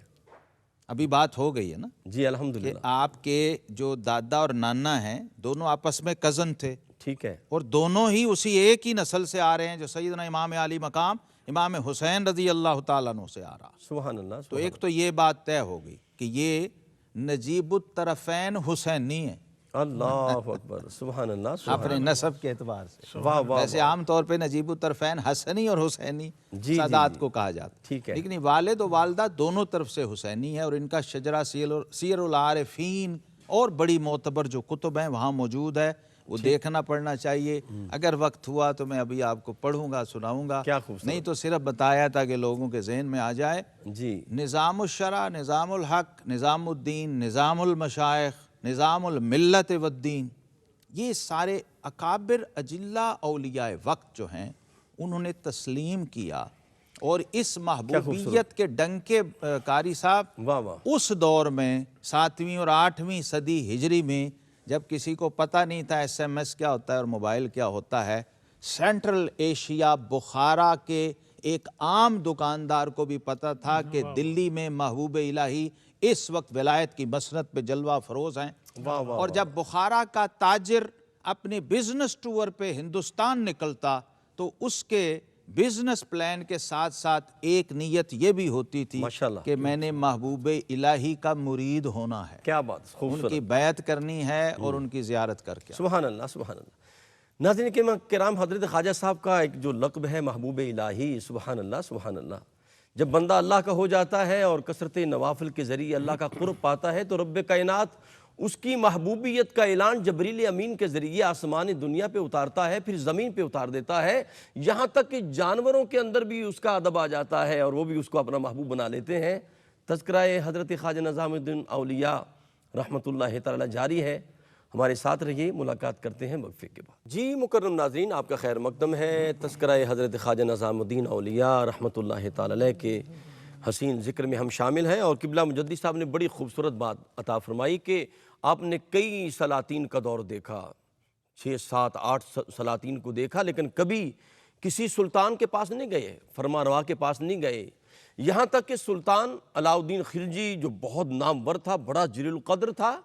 [SPEAKER 4] ابھی بات ہو گئی ہے نا
[SPEAKER 1] جی
[SPEAKER 4] کہ
[SPEAKER 1] الحمدللہ،
[SPEAKER 4] آپ کے جو دادا اور نانا ہیں دونوں آپس میں کزن تھے،
[SPEAKER 1] ٹھیک ہے،
[SPEAKER 4] اور دونوں ہی اسی ایک ہی نسل سے آ رہے ہیں جو سیدنا امام علی مقام امام حسین رضی اللہ تعالیٰ عنہ سے آ رہا۔
[SPEAKER 1] سبحان اللہ،
[SPEAKER 4] تو ایک تو یہ بات طے ہو گئی کہ یہ نجیب الطرفین حسینی ہیں
[SPEAKER 1] اللہ اکبر، سبحان اللہ، سبحان
[SPEAKER 4] اپنے نسب کے اعتبار سے۔
[SPEAKER 1] واہ واہ،
[SPEAKER 4] ویسے عام طور پہ نجیب الطرفین حسنی اور حسینی
[SPEAKER 1] جی
[SPEAKER 4] سادات کو کہا جاتا،
[SPEAKER 1] ٹھیک ہے،
[SPEAKER 4] لیکن والد و والدہ دونوں طرف سے حسینی ہے، اور ان کا شجرہ سیر العارفین اور بڑی معتبر جو کتب ہیں وہاں موجود ہے، وہ دیکھنا پڑھنا چاہیے۔ اگر وقت ہوا تو میں ابھی آپ کو پڑھوں گا، سناؤں گا،
[SPEAKER 1] کیا خوبصورت،
[SPEAKER 4] نہیں تو صرف بتایا تھا کہ لوگوں کے ذہن میں آ جائے۔
[SPEAKER 1] جی
[SPEAKER 4] نظام الشرع، نظام الحق، نظام الدین، نظام المشائخ، نظام الملت والدین، یہ سارے اکابر اجلہ اولیاء وقت جو ہیں انہوں نے تسلیم کیا، اور اس محبوبیت کے ڈنکے قاری صاحب
[SPEAKER 1] واہ واہ،
[SPEAKER 4] اس دور میں 7ویں اور 8ویں صدی ہجری میں جب کسی کو پتہ نہیں تھا SMS کیا ہوتا ہے اور موبائل کیا ہوتا ہے، سینٹرل ایشیا بخارا کے ایک عام دکاندار کو بھی پتہ تھا کہ دلی میں محبوب الہی اس وقت ولایت کی مسند پہ جلوہ فروز ہیں۔ اور جب بخارا کا تاجر اپنے بزنس ٹور پہ ہندوستان نکلتا تو اس کے بزنس پلان کے ساتھ ساتھ ایک نیت یہ بھی ہوتی تھی کہ میں نے محبوب الہی کا مرید ہونا ہے،
[SPEAKER 1] کیا بات،
[SPEAKER 4] ان کی بیعت کرنی ہے اور ان کی زیارت کر کے۔
[SPEAKER 1] سبحان اللہ، سبحان اللہ۔ ناظرین کرام، حضرت خواجہ صاحب کا ایک جو لقب ہے محبوب الہی، سبحان اللہ، سبحان اللہ، جب بندہ اللہ کا ہو جاتا ہے اور کثرت نوافل کے ذریعے اللہ کا قرب پاتا ہے تو رب کائنات اس کی محبوبیت کا اعلان جبریل امین کے ذریعے آسمان دنیا پہ اتارتا ہے، پھر زمین پہ اتار دیتا ہے، یہاں تک کہ جانوروں کے اندر بھی اس کا ادب آ جاتا ہے اور وہ بھی اس کو اپنا محبوب بنا لیتے ہیں۔ تذکرہ حضرت خواجہ نظام الدین اولیاء رحمۃ اللہ تعالی جاری ہے، ہمارے ساتھ رہیے، ملاقات کرتے ہیں وقفے کے بعد۔ جی مکرم ناظرین، آپ کا خیر مقدم ہے تذکرہ حضرت خواجہ نظام الدین اولیاء رحمۃ اللہ تعالی کے حسین ذکر میں ہم شامل ہیں، اور قبلہ مجدد صاحب نے بڑی خوبصورت بات عطا فرمائی کہ آپ نے کئی سلاطین کا دور دیکھا، 6 7 8 سلاطین کو دیکھا، لیکن کبھی کسی سلطان کے پاس نہیں گئے، فرما روا کے پاس نہیں گئے، یہاں تک کہ سلطان علاؤ الدین خلجی جو بہت نامور تھا، بڑا جلیل القدر تھا،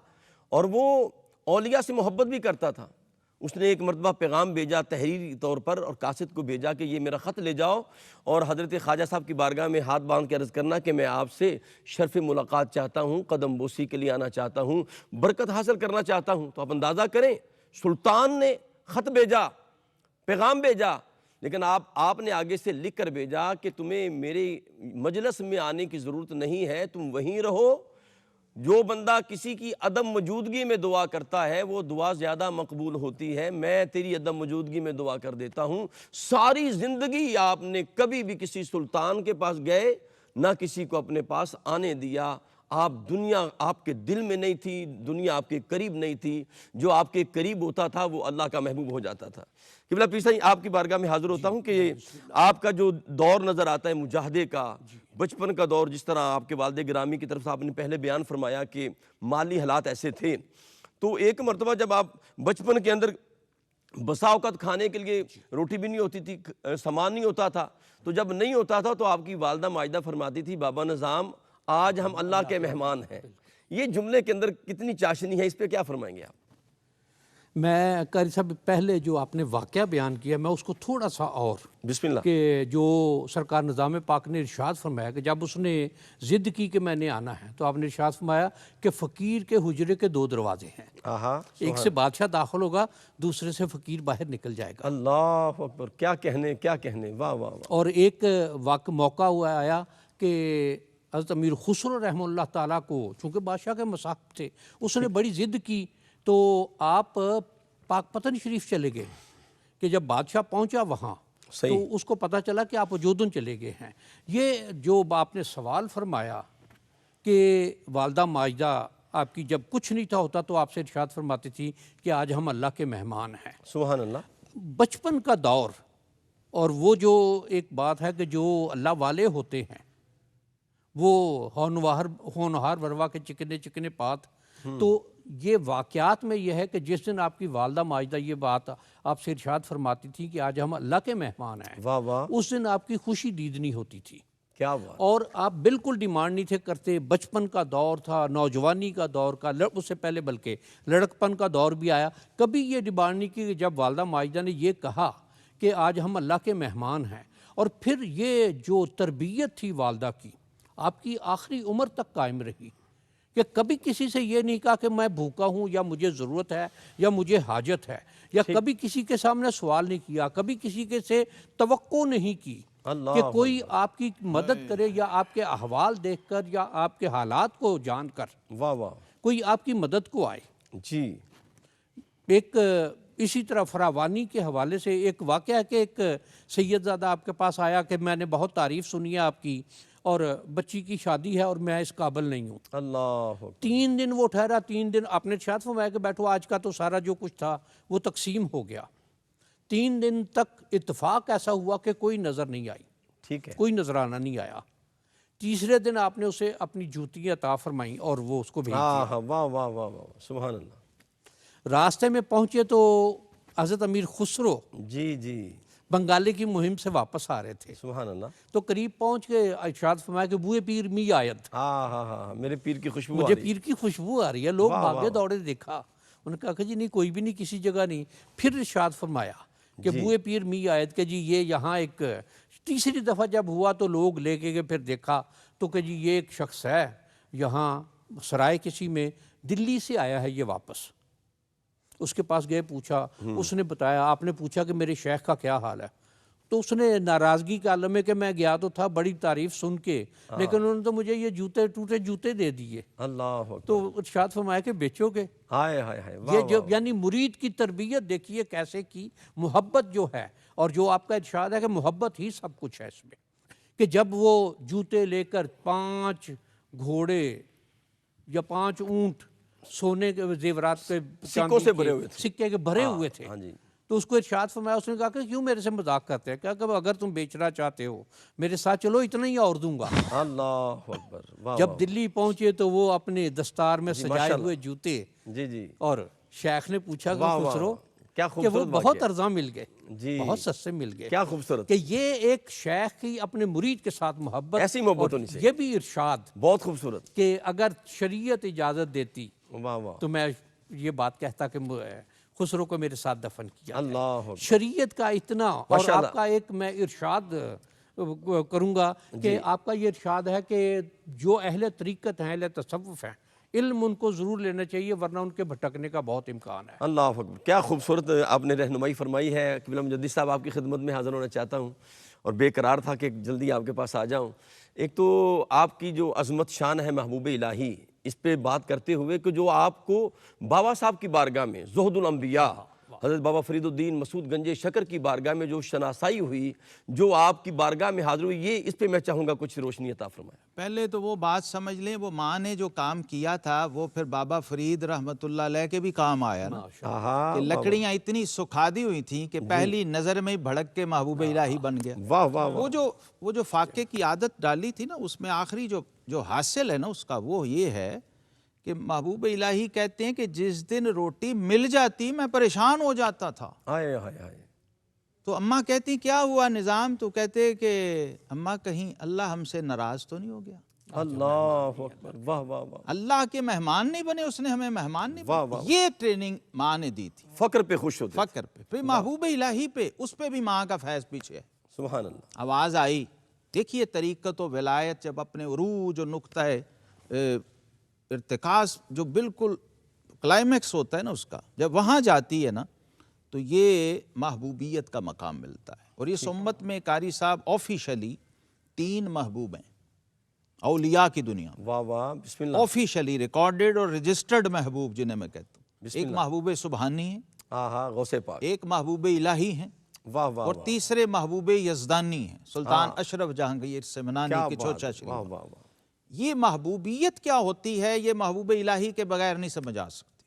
[SPEAKER 1] اور وہ اولیاء سے محبت بھی کرتا تھا، اس نے ایک مرتبہ پیغام بھیجا تحریری طور پر اور قاصد کو بھیجا کہ یہ میرا خط لے جاؤ اور حضرت خواجہ صاحب کی بارگاہ میں ہاتھ باندھ کے عرض کرنا کہ میں آپ سے شرف ملاقات چاہتا ہوں، قدم بوسی کے لیے آنا چاہتا ہوں، برکت حاصل کرنا چاہتا ہوں۔ تو آپ اندازہ کریں، سلطان نے خط بھیجا، پیغام بھیجا، لیکن آپ نے آگے سے لکھ کر بھیجا کہ تمہیں میرے مجلس میں آنے کی ضرورت نہیں ہے، تم وہیں رہو، جو بندہ کسی کی عدم موجودگی میں دعا کرتا ہے وہ دعا زیادہ مقبول ہوتی ہے، میں تیری عدم موجودگی میں دعا کر دیتا ہوں۔ ساری زندگی آپ نے کبھی بھی کسی سلطان کے پاس گئے نہ کسی کو اپنے پاس آنے دیا، آپ دنیا آپ کے دل میں نہیں تھی، دنیا آپ کے قریب نہیں تھی، جو آپ کے قریب ہوتا تھا وہ اللہ کا محبوب ہو جاتا تھا۔ قبلہ پیر صاحب آپ کی بارگاہ میں حاضر ہوتا ہوں کہ آپ کا جو دور نظر آتا ہے مجاہدے کا، بچپن کا دور، جس طرح آپ کے والد گرامی کی طرف سے آپ نے پہلے بیان فرمایا کہ مالی حالات ایسے تھے، تو ایک مرتبہ جب آپ بچپن کے اندر بسا اوقات کھانے کے لیے روٹی بھی نہیں ہوتی تھی، سامان نہیں ہوتا تھا، تو جب نہیں ہوتا تھا تو آپ کی والدہ ماجدہ فرماتی تھی بابا نظام آج ہم اللہ کے مہمان ہیں۔ یہ جملے کے اندر کتنی چاشنی ہے، اس پہ کیا فرمائیں گے آپ؟
[SPEAKER 2] میں قاری صاحب پہلے جو آپ نے واقعہ بیان کیا میں اس کو تھوڑا سا اور
[SPEAKER 1] بسم اللہ۔
[SPEAKER 2] کہ جو سرکار نظام پاک نے ارشاد فرمایا کہ جب اس نے ضد کی کہ میں نے آنا ہے تو آپ نے ارشاد فرمایا کہ فقیر کے حجرے کے 2 دروازے ہیں، ایک سے بادشاہ داخل ہوگا، دوسرے سے فقیر باہر نکل جائے گا۔
[SPEAKER 1] اللہ اکبر، کیا کہنے کیا کہنے، واہ واہ واہ۔
[SPEAKER 2] اور ایک موقع ہوا آیا کہ حضرت امیر خسرو رحمہ اللہ تعالیٰ کو چونکہ بادشاہ کے مصاحب تھے، اس نے بڑی ضد کی تو آپ پاک پتن شریف چلے گئے کہ جب بادشاہ پہنچا وہاں تو اس کو پتہ چلا کہ آپ وجودن چلے گئے ہیں۔ یہ جو آپ نے سوال فرمایا کہ والدہ ماجدہ آپ کی جب کچھ نہیں تھا ہوتا تو آپ سے ارشاد فرماتی تھی کہ آج ہم اللہ کے مہمان ہیں۔
[SPEAKER 1] سبحان اللہ۔
[SPEAKER 2] بچپن کا دور اور وہ جو ایک بات ہے کہ جو اللہ والے ہوتے ہیں وہ ہونہار وروا کے چکنے چکنے پات، تو یہ واقعات میں یہ ہے کہ جس دن آپ کی والدہ ماجدہ یہ بات آپ سے ارشاد فرماتی تھی کہ آج ہم اللہ کے مہمان ہیں،
[SPEAKER 1] واہ واہ،
[SPEAKER 2] اس دن آپ کی خوشی دیدنی ہوتی تھی،
[SPEAKER 1] کیا بات۔
[SPEAKER 2] اور آپ بالکل ڈیمانڈ نہیں تھے کرتے۔ بچپن کا دور تھا، نوجوانی کا دور کا، اس سے پہلے بلکہ لڑکپن کا دور بھی آیا، کبھی یہ ڈیمانڈ نہیں کی کہ جب والدہ ماجدہ نے یہ کہا کہ آج ہم اللہ کے مہمان ہیں، اور پھر یہ جو تربیت تھی والدہ کی آپ کی آخری عمر تک قائم رہی کہ کبھی کسی سے یہ نہیں کہا کہ میں بھوکا ہوں یا مجھے ضرورت ہے یا مجھے حاجت ہے، یا کبھی کسی کے سامنے سوال نہیں کیا، کبھی کسی کے سے توقع نہیں کی کہ کوئی آپ کی مدد کرے یا آپ کے احوال دیکھ کر یا آپ کے حالات کو جان کر
[SPEAKER 1] واہ واہ،
[SPEAKER 2] کوئی آپ کی مدد کو آئے۔
[SPEAKER 1] جی،
[SPEAKER 2] ایک اسی طرح فراوانی کے حوالے سے ایک واقعہ ہے کہ ایک سید زادہ آپ کے پاس آیا کہ میں نے بہت تعریف سنی ہے آپ کی اور بچی کی شادی ہے اور میں اس قابل نہیں ہوں۔
[SPEAKER 1] اللہ
[SPEAKER 2] 3 دن وہ ٹھہرا، 3 دن آپ نے ارشاد فرمایا کہ بیٹھو آج کا تو سارا جو کچھ تھا وہ تقسیم ہو گیا۔ 3 دن تک اتفاق ایسا ہوا کہ کوئی نظر نہیں آئی،
[SPEAKER 1] ٹھیک ہے،
[SPEAKER 2] کوئی نظرانہ نہیں آیا۔ تیسرے دن آپ نے اسے اپنی جوتیاں عطا فرمائیں اور وہ اس کو بھیج دیا۔
[SPEAKER 1] ہاں، واہ واہ واہ واہ، سبحان اللہ۔
[SPEAKER 2] راستے میں پہنچے تو حضرت امیر خسرو
[SPEAKER 1] جی جی،
[SPEAKER 2] بنگالی کی مہم سے واپس آ رہے تھے،
[SPEAKER 1] سبحان اللہ۔
[SPEAKER 2] تو قریب پہنچ کے ارشاد فرمایا کہ بوئے پیر می آیت،
[SPEAKER 1] ہاں ہاں ہاں، میرے پیر کی خوشبو آ
[SPEAKER 2] مجھے
[SPEAKER 1] رہی ہے۔
[SPEAKER 2] پیر کی خوشبو آ رہی ہے۔ لوگ بھاگے دوڑے دیکھا، انہوں نے کہا کہ جی نہیں کوئی بھی نہیں، کسی جگہ نہیں۔ پھر ارشاد فرمایا کہ بوئے پیر می آیت کہ جی یہ یہاں ایک تیسری دفعہ جب ہوا تو لوگ لے کے گئے، پھر دیکھا تو کہ جی یہ ایک شخص ہے یہاں سرائے کسی میں دلی سے آیا ہے یہ واپس۔ اس کے پاس گئے، پوچھا، اس نے بتایا، آپ نے پوچھا کہ میرے شیخ کا کیا حال ہے، تو اس نے ناراضگی کے عالم میں کہ میں گیا تو تھا بڑی تعریف سن کے، لیکن انہوں نے تو مجھے یہ جوتے ٹوٹے جوتے دے دیے۔
[SPEAKER 1] اللہ اکبر،
[SPEAKER 2] تو ارشاد فرمایا کہ بیچو گے؟
[SPEAKER 1] ہائے ہائے ہائے، واہ
[SPEAKER 2] یہ جو
[SPEAKER 1] واہ،
[SPEAKER 2] یعنی مرید کی تربیت دیکھیے کیسے کی، محبت جو ہے، اور جو آپ کا ارشاد ہے کہ محبت ہی سب کچھ ہے اس میں، کہ جب وہ جوتے لے کر 5 گھوڑے یا 5 اونٹ سونے کے زیورات کے
[SPEAKER 1] سکوں سے بھرے ہوئے تھے،
[SPEAKER 2] سکے کے بھرے ہوئے تھے،
[SPEAKER 1] ہاں جی،
[SPEAKER 2] تو اس کو ارشاد فرمایا، اس نے کہا کہ کیوں میرے سے مذاق کرتے ہیں، کہا کہ اگر تم بیچنا چاہتے ہو میرے ساتھ چلو، اتنا ہی اور دوں گا۔
[SPEAKER 1] اللہ اکبر، واہ
[SPEAKER 2] جب
[SPEAKER 1] واہ،
[SPEAKER 2] دلی پہنچے تو وہ اپنے دستار میں سجائے
[SPEAKER 1] ماشاءاللہ،
[SPEAKER 2] ہوئے جوتے،
[SPEAKER 1] جی جی،
[SPEAKER 2] اور شیخ نے پوچھا کہ
[SPEAKER 1] واہ واہ،
[SPEAKER 2] خسرو
[SPEAKER 1] کیا
[SPEAKER 2] کہ وہ
[SPEAKER 1] خوبصورت
[SPEAKER 2] بہت
[SPEAKER 1] واقعہ،
[SPEAKER 2] ارزاں مل گئے،
[SPEAKER 1] جی،
[SPEAKER 2] بہت سستے مل گئے،
[SPEAKER 1] کیا خوبصورت،
[SPEAKER 2] کہ یہ ایک شیخ کی اپنے مرید کے ساتھ محبت،
[SPEAKER 1] ایسی محبت
[SPEAKER 2] اور
[SPEAKER 1] ہونی چاہیے،
[SPEAKER 2] یہ بھی ارشاد
[SPEAKER 1] بہت خوبصورت،
[SPEAKER 2] کہ اگر شریعت اجازت دیتی
[SPEAKER 1] واہ واہ،
[SPEAKER 2] تو میں یہ بات کہتا کہ خسرو کو میرے ساتھ دفن کیا جائے۔
[SPEAKER 1] اللہ اکبر،
[SPEAKER 2] شریعت کا اتنا، اور
[SPEAKER 1] ماشاءاللہ،
[SPEAKER 2] آپ کا ایک میں ارشاد کروں گا کہ آپ کا یہ ارشاد ہے کہ جو اہل طریقت ہیں، اہل تصوف ہیں، علم ان کو ضرور لینا چاہیے ورنہ ان کے بھٹکنے کا بہت امکان ہے۔
[SPEAKER 1] اللہ اکبر، کیا خوبصورت آپ نے رہنمائی فرمائی ہے۔ قبلہ مجدد صاحب آپ کی خدمت میں حاضر ہونا چاہتا ہوں اور بے قرار تھا کہ جلدی آپ کے پاس آ جاؤں۔ ایک تو آپ کی جو عظمت شان ہے محبوب الہی، اس پہ بات کرتے ہوئے کہ جو آپ کو بابا صاحب کی بارگاہ میں زہد الانبیاء حضرت بابا فرید الدین مسعود گنج شکر کی بارگاہ میں جو شناسائی ہوئی، جو آپ کی بارگاہ میں حاضر ہوئی، یہ اس پہ میں چاہوں گا کچھ روشنی عطا فرمائیں۔
[SPEAKER 4] پہلے تو وہ بات سمجھ لیں، وہ ماں نے جو کام کیا تھا وہ پھر بابا فرید رحمۃ اللہ علیہ کے بھی کام آیا نا، کہ لکڑیاں اتنی سکھادی ہوئی تھیں کہ پہلی نظر میں ہی بھڑک کے محبوب الہی بن گیا۔
[SPEAKER 1] واہ واہ واہ،
[SPEAKER 4] وہ جو فاقے کی عادت ڈالی تھی نا، اس میں آخری جو حاصل ہے نا اس کا، وہ یہ ہے کہ محبوب الہی کہتے ہیں کہ جس دن روٹی مل جاتی میں پریشان ہو جاتا تھا۔
[SPEAKER 1] آئے ہائے ہائے،
[SPEAKER 4] تو اماں کہتی کیا ہوا نظام؟ تو کہتے کہ اماں کہیں اللہ ہم سے ناراض تو نہیں ہو گیا؟
[SPEAKER 1] اللہ اکبر، واہ واہ واہ،
[SPEAKER 4] اللہ کے مہمان نہیں بنے، اس نے ہمیں مہمان نہیں
[SPEAKER 1] واہ
[SPEAKER 4] بنے۔
[SPEAKER 1] واہ،
[SPEAKER 4] یہ ٹریننگ ماں نے دی تھی،
[SPEAKER 1] فقر پہ خوش ہوتے،
[SPEAKER 4] فقر پہ، پھر محبوب الہی پہ، اس پہ بھی ماں کا فیض پیچھے ہے۔
[SPEAKER 1] سبحان اللہ۔
[SPEAKER 4] آواز آئی، دیکھیے طریقت و ولایت جب اپنے عروج و نقطہ ارتکاز جو بالکل کلائمیکس ہوتا ہے نا اس کا، جب وہاں جاتی ہے نا تو یہ محبوبیت کا مقام ملتا ہے۔ اور اس امت میں قاری صاحب آفیشلی 3 محبوب ہیں اولیاء کی دنیا میں،
[SPEAKER 1] واہ واہ، بسم اللہ،
[SPEAKER 4] آفیشلی ریکارڈڈ اور رجسٹرڈ محبوب جنہیں میں کہتا ہوں۔
[SPEAKER 1] بسم
[SPEAKER 4] ایک
[SPEAKER 1] اللہ،
[SPEAKER 4] محبوب سبحانی ہیں،
[SPEAKER 1] ہاں ہاں، غوث پاک،
[SPEAKER 4] ایک محبوب الہی ہیں،
[SPEAKER 1] واہ واہ
[SPEAKER 4] اور
[SPEAKER 1] واہ،
[SPEAKER 4] تیسرے محبوب یزدانی ہیں، سلطان اشرف جہانگیر سمنانی
[SPEAKER 1] کیا
[SPEAKER 4] کے
[SPEAKER 1] بات،
[SPEAKER 4] چوچا
[SPEAKER 1] واہ
[SPEAKER 4] شریف۔
[SPEAKER 1] واہ واہ،
[SPEAKER 4] یہ محبوبیت کیا ہوتی ہے، یہ محبوب الہی کے بغیر نہیں سمجھ آ سکتی،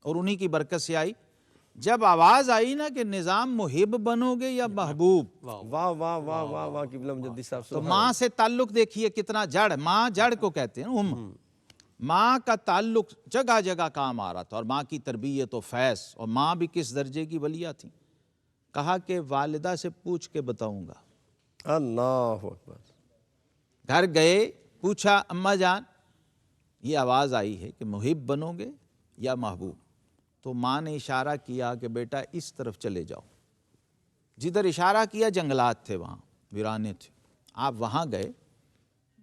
[SPEAKER 4] اور انہی کی برکت سے آئی۔ جب آواز آئی نا کہ نظام محب بنو گے یا محبوب،
[SPEAKER 1] واہ واہ واہ واہ واہ، قبلہ مجدد صاحب،
[SPEAKER 4] تو ماں سے تعلق دیکھیے کتنا جڑ، ماں جڑ کو کہتے ہیں نا، ماں کا تعلق جگہ جگہ کام آ رہا تھا، اور ماں کی تربیت و فیض، اور ماں بھی کس درجے کی ولیہ تھی۔ کہا کہ والدہ سے پوچھ کے بتاؤں گا۔
[SPEAKER 1] اللہ اکبر،
[SPEAKER 4] گھر گئے، پوچھا اماں جان یہ آواز آئی ہے کہ محب بنو گے یا محبوب؟ تو ماں نے اشارہ کیا کہ بیٹا اس طرف چلے جاؤ۔ جدھر اشارہ کیا جنگلات تھے، وہاں ویرانے تھے، آپ وہاں گئے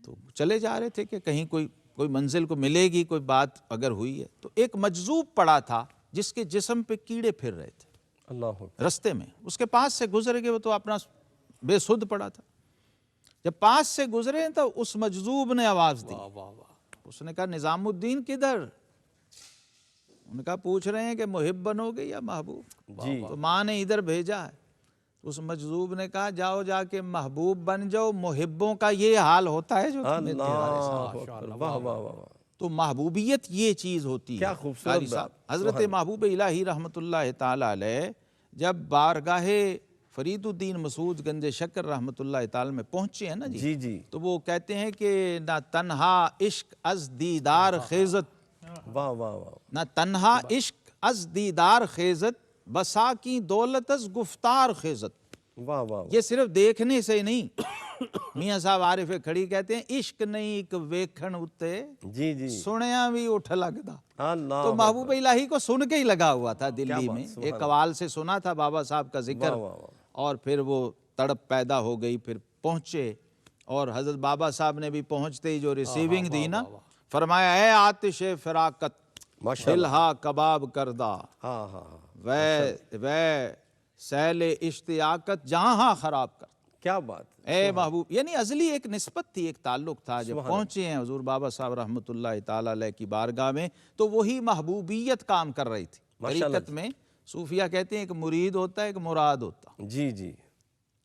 [SPEAKER 4] تو چلے جا رہے تھے کہ کہیں کوئی منزل کو ملے گی، کوئی بات اگر ہوئی ہے، تو ایک مجذوب پڑا تھا جس کے جسم پہ کیڑے پھر رہے تھے
[SPEAKER 1] اللہ اکبر،
[SPEAKER 4] رستے میں، اس کے پاس سے گزرے گئے، وہ تو اپنا بے سدھ پڑا تھا۔ جب پاس سے گزرے تو اس مجذوب نے آواز دی، اس نے کہا نظام الدین کدھر؟ انہوں نے کہا پوچھ رہے ہیں کہ محب بنو گے یا محبوب؟
[SPEAKER 1] جی،
[SPEAKER 4] تو ماں نے ادھر بھیجا ہے۔ اس مجذوب نے کہا جاؤ جا کے محبوب بن جاؤ، محبوں کا یہ حال ہوتا ہے جو تمہیں تمہارے ساتھ۔
[SPEAKER 1] اللہ اکبر، واہ واہ واہ،
[SPEAKER 4] تو محبوبیت یہ چیز ہوتی ہے۔
[SPEAKER 1] کیا خوبصورت
[SPEAKER 4] قاری
[SPEAKER 1] بات،
[SPEAKER 4] صاحب، حضرت محبوب الہی رحمۃ اللہ تعالی علیہ جب بارگاہ فرید الدین مسعود گنج شکر رحمۃ اللہ تعالی میں پہنچے ہیں نا
[SPEAKER 1] جی جی،
[SPEAKER 4] تو وہ کہتے ہیں کہ نہ تنہا عشق از دیدار خیزت،
[SPEAKER 1] واہ واہ واہ،
[SPEAKER 4] نہ تنہا عشق از دیدار خیزت، بسا کی دولت از گفتار خیزت۔
[SPEAKER 1] واہ واہ،
[SPEAKER 4] یہ صرف دیکھنے سے نہیں، میاں صاحب عارف کھڑی کہتے ہیں عشق نہیں ایک ویکھن اتے
[SPEAKER 1] جی جی،
[SPEAKER 4] سنیا بھی اٹھ لگدا۔
[SPEAKER 1] اللہ،
[SPEAKER 4] تو محبوب الہی کو سن کے ہی لگا ہوا تھا دلی
[SPEAKER 1] بات،
[SPEAKER 4] میں،
[SPEAKER 1] سبحان
[SPEAKER 4] ایک قوال سے سنا تھا بابا صاحب کا ذکر،
[SPEAKER 1] واہ واہ واہ،
[SPEAKER 4] اور پھر وہ تڑپ پیدا ہو گئی، پھر پہنچے، اور حضرت بابا صاحب نے بھی پہنچتے ہی جو ریسیونگ دی نا، فرمایا اے آتش فراقت
[SPEAKER 1] ماشاء اللہ،
[SPEAKER 4] دلہا کباب کردہ،
[SPEAKER 1] ہاں ہاں ہاں،
[SPEAKER 4] وے سیل اشتیاقت جہاں خراب کر۔
[SPEAKER 1] کیا بات،
[SPEAKER 4] اے محبوب، یعنی ازلی ایک نسبت تھی، ایک تعلق تھا۔ جب پہنچے ہیں حضور بابا صاحب رحمۃ اللہ تعالی علیہ کی بارگاہ میں تو وہی محبوبیت کام کر رہی تھی۔ طریقت میں صوفیہ کہتے ہیں ایک مرید ہوتا ہے، ایک مراد ہوتا ہے۔
[SPEAKER 1] جی جی،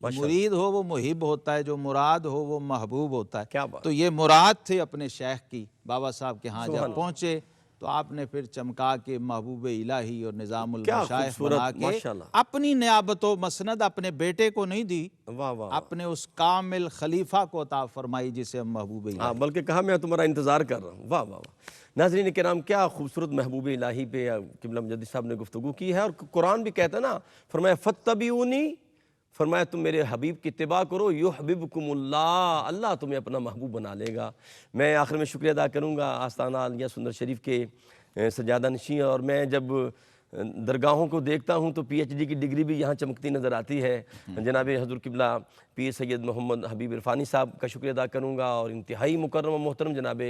[SPEAKER 4] مرید ہو وہ محب ہوتا ہے، جو مراد ہو وہ محبوب ہوتا ہے۔
[SPEAKER 1] کیا بات،
[SPEAKER 4] تو یہ مراد تھے اپنے شیخ کی، بابا صاحب کے ہاں جب پہنچے تو آپ نے پھر چمکا کے محبوب الہی اور نظام المشائخ بنا کے اپنی نیابت و مسند اپنے بیٹے کو نہیں دی،
[SPEAKER 1] واہ واہ،
[SPEAKER 4] اپنے اس کامل خلیفہ کو عطا فرمائی جسے ہم محبوب الہی۔
[SPEAKER 1] ہاں، بلکہ کہا میں تمہارا انتظار کر رہا ہوں، واہ واہ واہ۔ ناظرین کرام، کیا خوبصورت محبوب الہی پہ قبلہ مجدد صاحب نے گفتگو کی ہے، اور قرآن بھی کہتا ہے نا، فرمایا فاتبعونی، فرمایا تم میرے حبیب کی اتباع کرو، یحببکم اللہ، اللہ تمہیں اپنا محبوب بنا لے گا۔ میں آخر میں شکریہ ادا کروں گا آستانہ عالیہ سندر شریف کے سجادہ نشین، اور میں جب درگاہوں کو دیکھتا ہوں تو پی ایچ ڈی کی ڈگری بھی یہاں چمکتی نظر آتی ہے۔ جناب حضور قبلہ پیر سید محمد حبیب عرفانی صاحب کا شکریہ ادا کروں گا، اور انتہائی مکرم و محترم جناب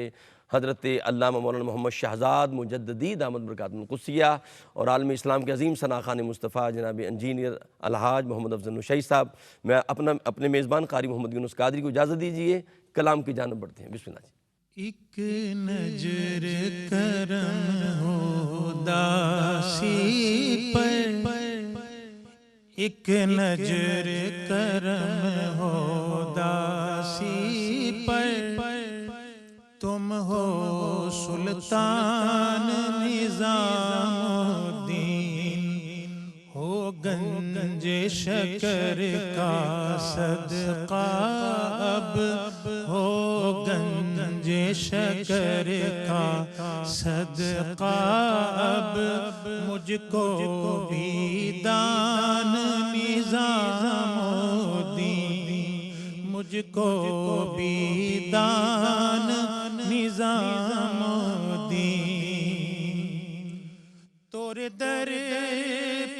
[SPEAKER 1] حضرت علامہ مولانا محمد شہزاد مجددی دامت برکاتہ القدسیہ، اور عالم اسلام کے عظیم ثنا خان مصطفیٰ جناب انجینئر الحاج محمد افضل نشئی صاحب۔ میں اپنے میزبان قاری محمد یونس قادری کو اجازت دیجیے، کلام کی جانب بڑھتے ہیں۔ بسم اللہ جی۔
[SPEAKER 3] ایک نظر کرم ہو داسی پر ایک نظر کرم ہو داسی پر، تم ہو سلطان نظام الدین، ہو گنج شکر کا صدقہ اب، ہو گنج شکر کا صدقہ اب، مجھ کو بھی دان نظام الدین، مجھ کو بھی دان نظام الدین، تورے در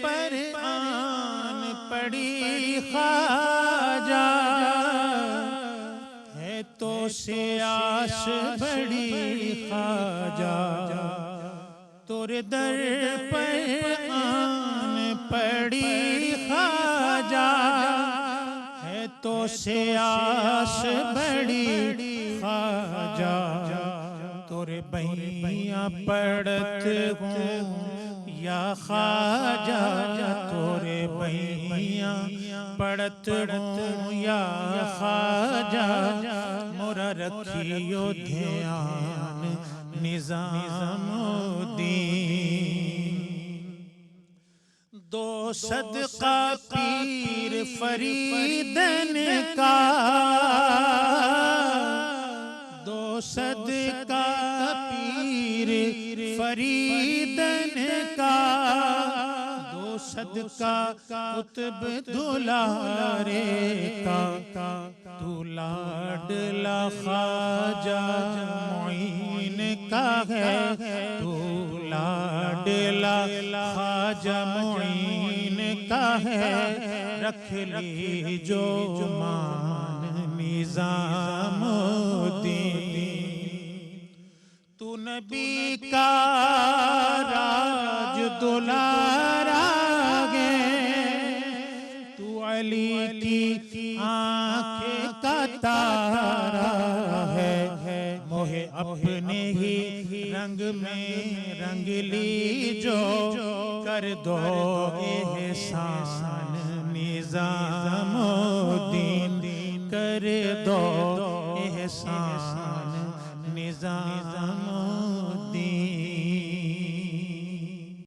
[SPEAKER 3] پر آن پڑی خواجہ، ہے تو سے آس بڑی خواجہ، تورے در پر آن پڑی خواجہ، ہے تو سے آس بڑی خواجہ، تورے بہیاں پڑھت ہوں یا خواجہ، تورے بہیاں پڑھت ہوں یا خواجہ، مورا رکھیو دھیان نظام الدین، دو صدقہ پیر فریدن کا، دو صدقہ پیر فریدن کا، دو صدقہ قطب دلارے کا، تو لاڈلا خواجہ معین کا ہے، تو لاڈلا خواجہ معین کا ہے، رکھ لی جو مان نظام الدین، تو نبی کا راج دلارا ہے، تو علی کی آنکھ کا تارا ہے، موہ اپنے ہی رنگ میں رنگ لی جو، کر دو احسان نظام